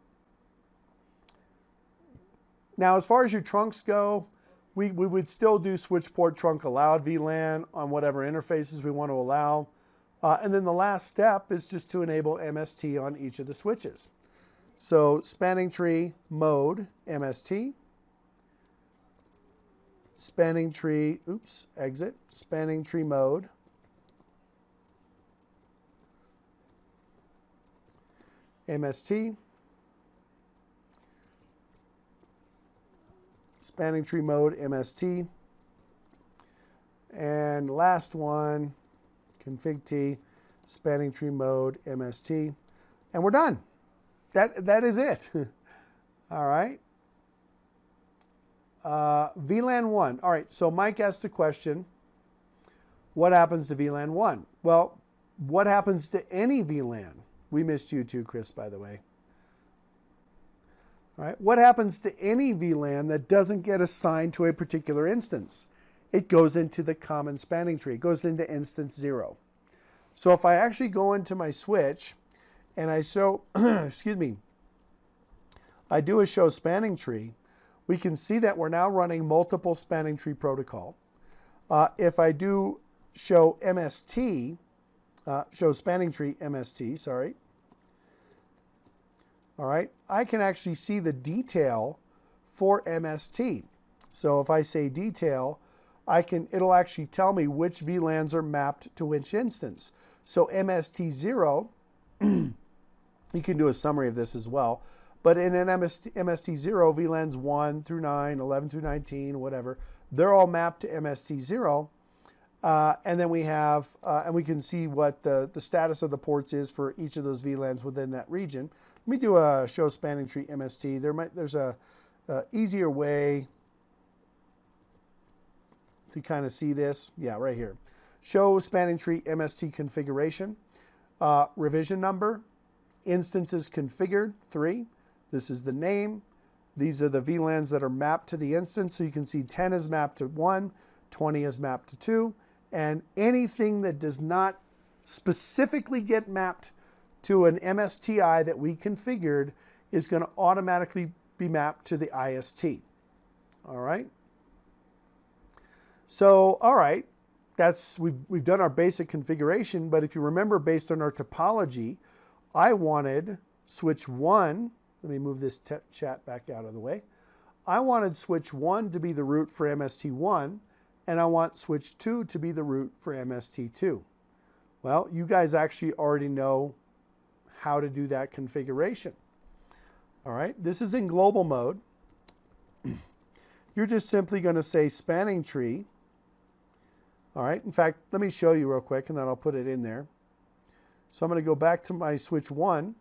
Now, as far as your trunks go, we would still do switch port trunk allowed VLAN on whatever interfaces we want to allow. And then the last step is just to enable MST on each of the switches. So spanning tree mode MST. Spanning tree, oops, exit. Spanning tree mode. MST. Spanning tree mode MST. And last one, config T, spanning tree mode MST. And we're done. That is it. All right. VLAN 1. All right, so Mike asked a question. What happens to VLAN 1? Well, what happens to any VLAN? We missed you too, Chris, by the way. All right, what happens to any VLAN that doesn't get assigned to a particular instance? It goes into the common spanning tree. It goes into instance 0. So if I actually go into my switch and I show, excuse me, I do a show spanning tree, we can see that we're now running multiple spanning tree protocol. If I do show MST, show spanning tree MST, sorry. All right, I can actually see the detail for MST. So if I say detail, it'll actually tell me which VLANs are mapped to which instance. So MST0, you can do a summary of this as well, but in an MST0, VLANs 1 through 9, 11 through 19, whatever, they're all mapped to MST0. And then we have, and we can see what the status of the ports is for each of those VLANs within that region. Let me do a show spanning tree MST. There's a easier way to kind of see this. Yeah, right here. Show spanning tree MST configuration. Revision number. Instances configured, 3. This is the name. These are the VLANs that are mapped to the instance. So you can see 10 is mapped to 1, 20 is mapped to 2. And anything that does not specifically get mapped to an MSTI that we configured is going to automatically be mapped to the IST. All right. So, all right, we've done our basic configuration, but if you remember, based on our topology, I wanted switch 1, let me move this chat back out of the way. I wanted switch 1 to be the root for MST1, and I want switch 2 to be the root for MST2. Well, you guys actually already know how to do that configuration. All right, this is in global mode. You're just simply going to say spanning tree. All right, in fact, let me show you real quick, and then I'll put it in there. So I'm going to go back to my switch 1,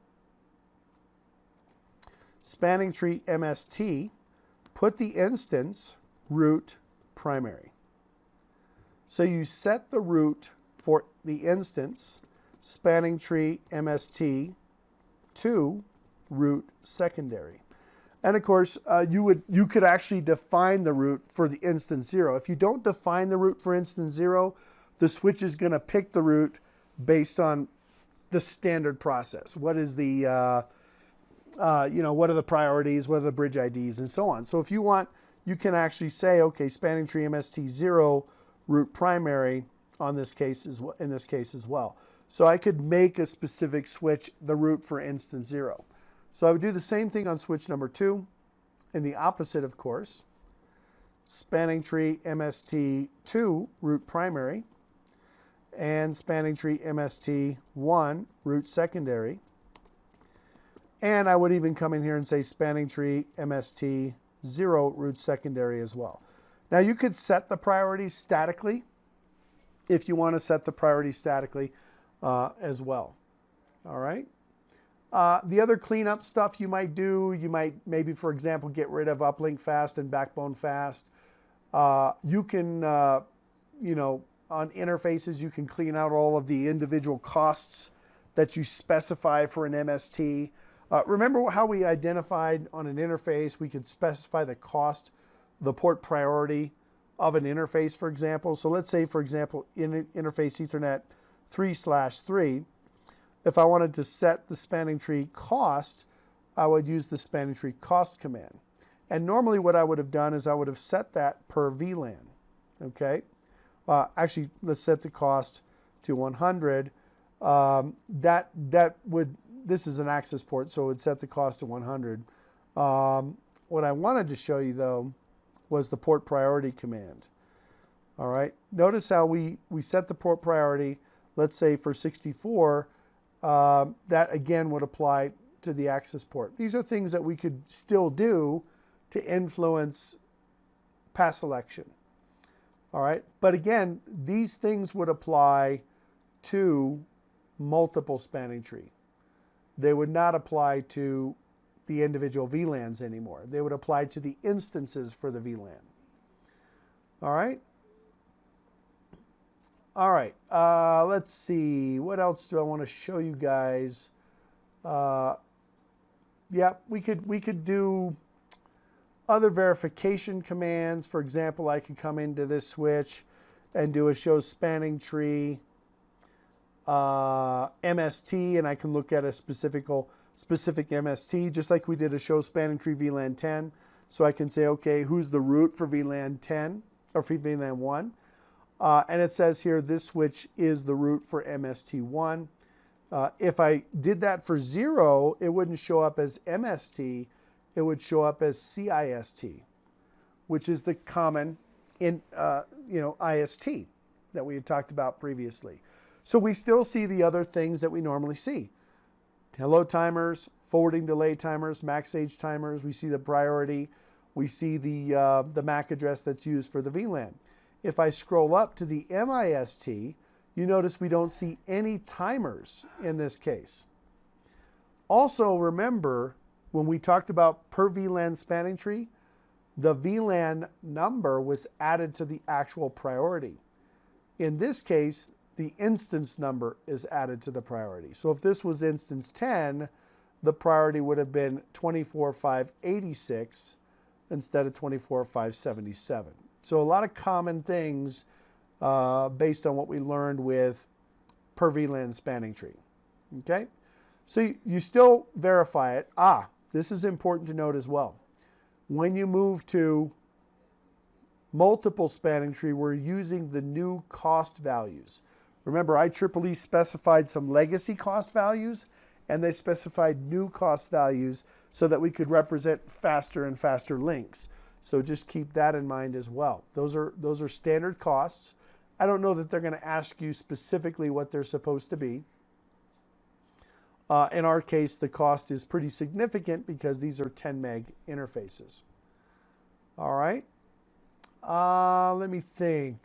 spanning tree MST, put the instance root primary. So you set the root for the instance spanning tree MST to root secondary. And of course, you could actually define the root for the instance 0. If you don't define the root for instance 0, the switch is going to pick the root based on the standard process. What is the what are the priorities, what are the bridge IDs, and so on. So if you want, you can actually say, okay, spanning tree MST0 root primary in this case as well. So I could make a specific switch the root for instance 0. So I would do the same thing on switch number 2, and the opposite, of course. Spanning tree MST2 root primary, and spanning tree MST1 root secondary. And I would even come in here and say spanning tree MST0 root secondary as well. Now you could set the priority statically if you want to set the priority statically as well. All right. The other cleanup stuff you might do, you might maybe, for example, get rid of uplink fast and backbone fast. You can, on interfaces, you can clean out all of the individual costs that you specify for an MST. Remember how we identified on an interface, we could specify the cost, the port priority of an interface, for example. So let's say, for example, in interface Ethernet 3/3, if I wanted to set the spanning tree cost, I would use the spanning tree cost command. And normally what I would have done is I would have set that per VLAN, okay? Actually, let's set the cost to 100. This is an access port, so it would set the cost to 100. What I wanted to show you, though, was the port priority command. All right, notice how we set the port priority, let's say for 64, that again would apply to the access port. These are things that we could still do to influence path selection. All right, but again, these things would apply to multiple spanning tree. They would not apply to the individual VLANs anymore. They would apply to the instances for the VLAN. All right. All right, let's see. What else do I want to show you guys? Yeah, we could do other verification commands. For example, I could come into this switch and do a show spanning tree MST, and I can look at a specific MST, just like we did a show spanning tree VLAN 10. So I can say, okay, who's the root for VLAN 10 or for VLAN 1? And it says here, this switch is the root for MST1. If I did that for 0, it wouldn't show up as MST, it would show up as CIST, which is the common IST that we had talked about previously. So we still see the other things that we normally see. Hello timers, forwarding delay timers, max age timers, we see the priority, we see the MAC address that's used for the VLAN. If I scroll up to the MIST, you notice we don't see any timers in this case. Also remember, when we talked about per VLAN spanning tree, the VLAN number was added to the actual priority. In this case, the instance number is added to the priority. So if this was instance 10, the priority would have been 24,586 instead of 24,577. So a lot of common things based on what we learned with per VLAN spanning tree. Okay, so you still verify it. This is important to note as well. When you move to multiple spanning tree, we're using the new cost values. Remember, IEEE specified some legacy cost values, and they specified new cost values so that we could represent faster and faster links. So just keep that in mind as well. Those are standard costs. I don't know that they're going to ask you specifically what they're supposed to be. In our case, the cost is pretty significant because these are 10 meg interfaces. All right. Let me think.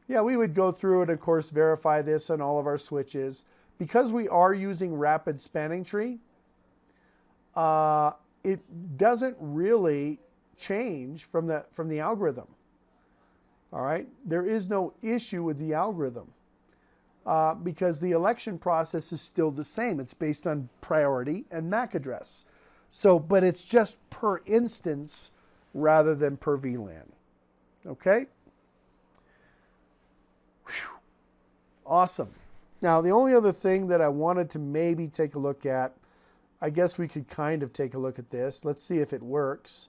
Yeah, we would go through and, of course, verify this on all of our switches. Because we are using rapid spanning tree, it doesn't really change from the algorithm. All right? There is no issue with the algorithm because the election process is still the same. It's based on priority and MAC address. So, but it's just per instance rather than per VLAN. Okay? Whew. Awesome. Now, the only other thing that I wanted to maybe take a look at, I guess we could kind of take a look at this. Let's see if it works.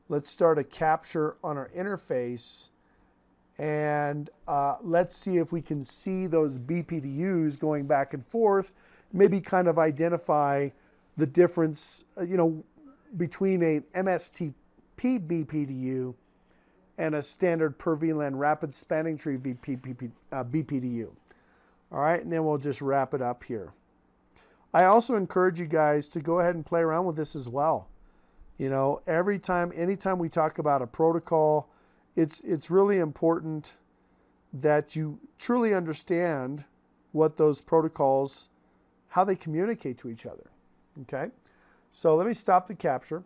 Let's start a capture on our interface, and let's see if we can see those BPDUs going back and forth, maybe kind of identify the difference, between a MSTP BPDU and a standard per VLAN rapid spanning tree BPDU. All right, and then we'll just wrap it up here. I also encourage you guys to go ahead and play around with this as well. Anytime we talk about a protocol, it's really important that you truly understand what those protocols, how they communicate to each other. Okay, so let me stop the capture.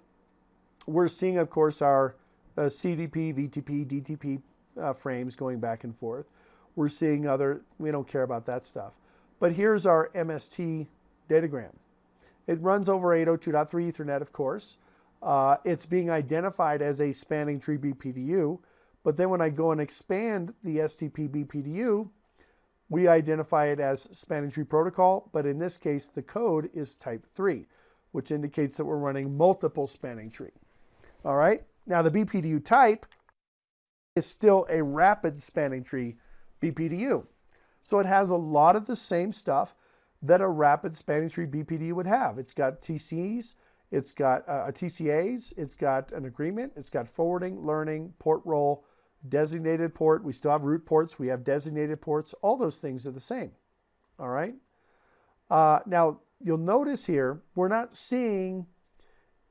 We're seeing, of course, our CDP, VTP, DTP frames going back and forth. We're seeing we don't care about that stuff. But here's our MST datagram. It runs over 802.3 Ethernet, of course. It's being identified as a spanning tree BPDU, but then when I go and expand the STP BPDU, we identify it as spanning tree protocol, but in this case, the code is type 3, which indicates that we're running multiple spanning tree. All right, now the BPDU type is still a rapid spanning tree BPDU. So it has a lot of the same stuff that a rapid spanning tree BPDU would have. It's got TCs, it's got TCAs, it's got an agreement, it's got forwarding, learning, port role, designated port. We still have root ports, we have designated ports. All those things are the same. All right. Now, you'll notice here, we're not seeing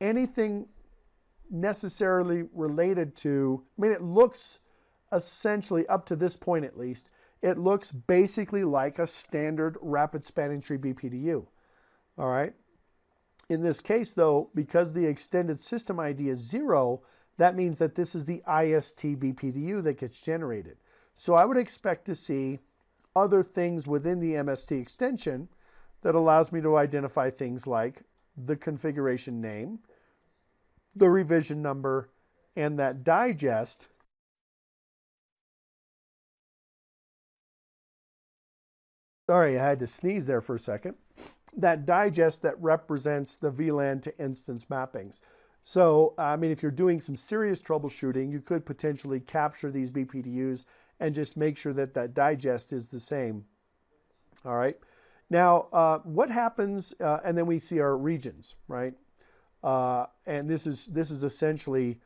anything necessarily related to, it looks essentially, up to this point at least, it looks basically like a standard rapid spanning tree BPDU. All right. In this case, though, because the extended system ID is 0, that means that this is the IST BPDU that gets generated. So I would expect to see other things within the MST extension that allows me to identify things like the configuration name, the revision number, and that digest. Sorry, I had to sneeze there for a second. That digest that represents the VLAN to instance mappings. So, if you're doing some serious troubleshooting, you could potentially capture these BPDUs and just make sure that that digest is the same. All right. Now, what happens, and then we see our regions, right? And this is essentially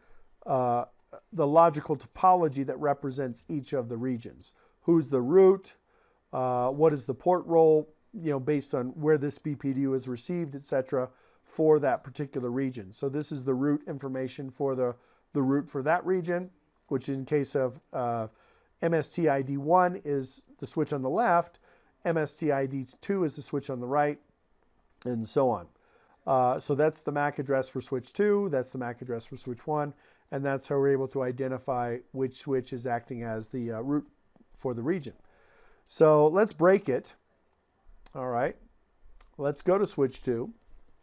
the logical topology that represents each of the regions. Who's the root? What is the port role, based on where this BPDU is received, etc., for that particular region. So this is the root information for the root for that region, which in case of MSTID1 is the switch on the left, MSTID2 is the switch on the right, and so on. So that's the MAC address for switch 2, that's the MAC address for switch 1, and that's how we're able to identify which switch is acting as the root for the region. So let's break it. All right, let's go to switch 2.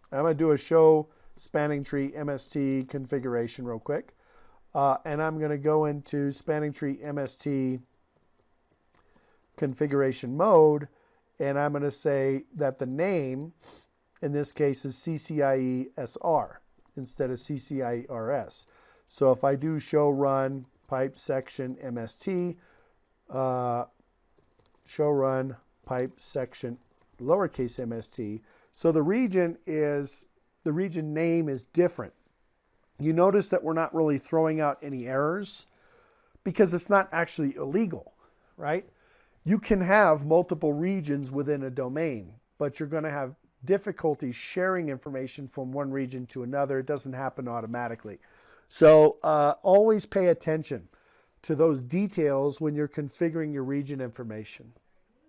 I'm going to do a show spanning tree MST configuration real quick. And I'm going to go into spanning tree MST configuration mode. And I'm going to say that the name, in this case, is CCIE SR instead of CCIE RS. So if I do show run pipe section MST, show run pipe section lowercase mst. So the region name is different. You notice that we're not really throwing out any errors because it's not actually illegal, right? You can have multiple regions within a domain, but you're going to have difficulty sharing information from one region to another. It doesn't happen automatically. So always pay attention to those details when you're configuring your region information.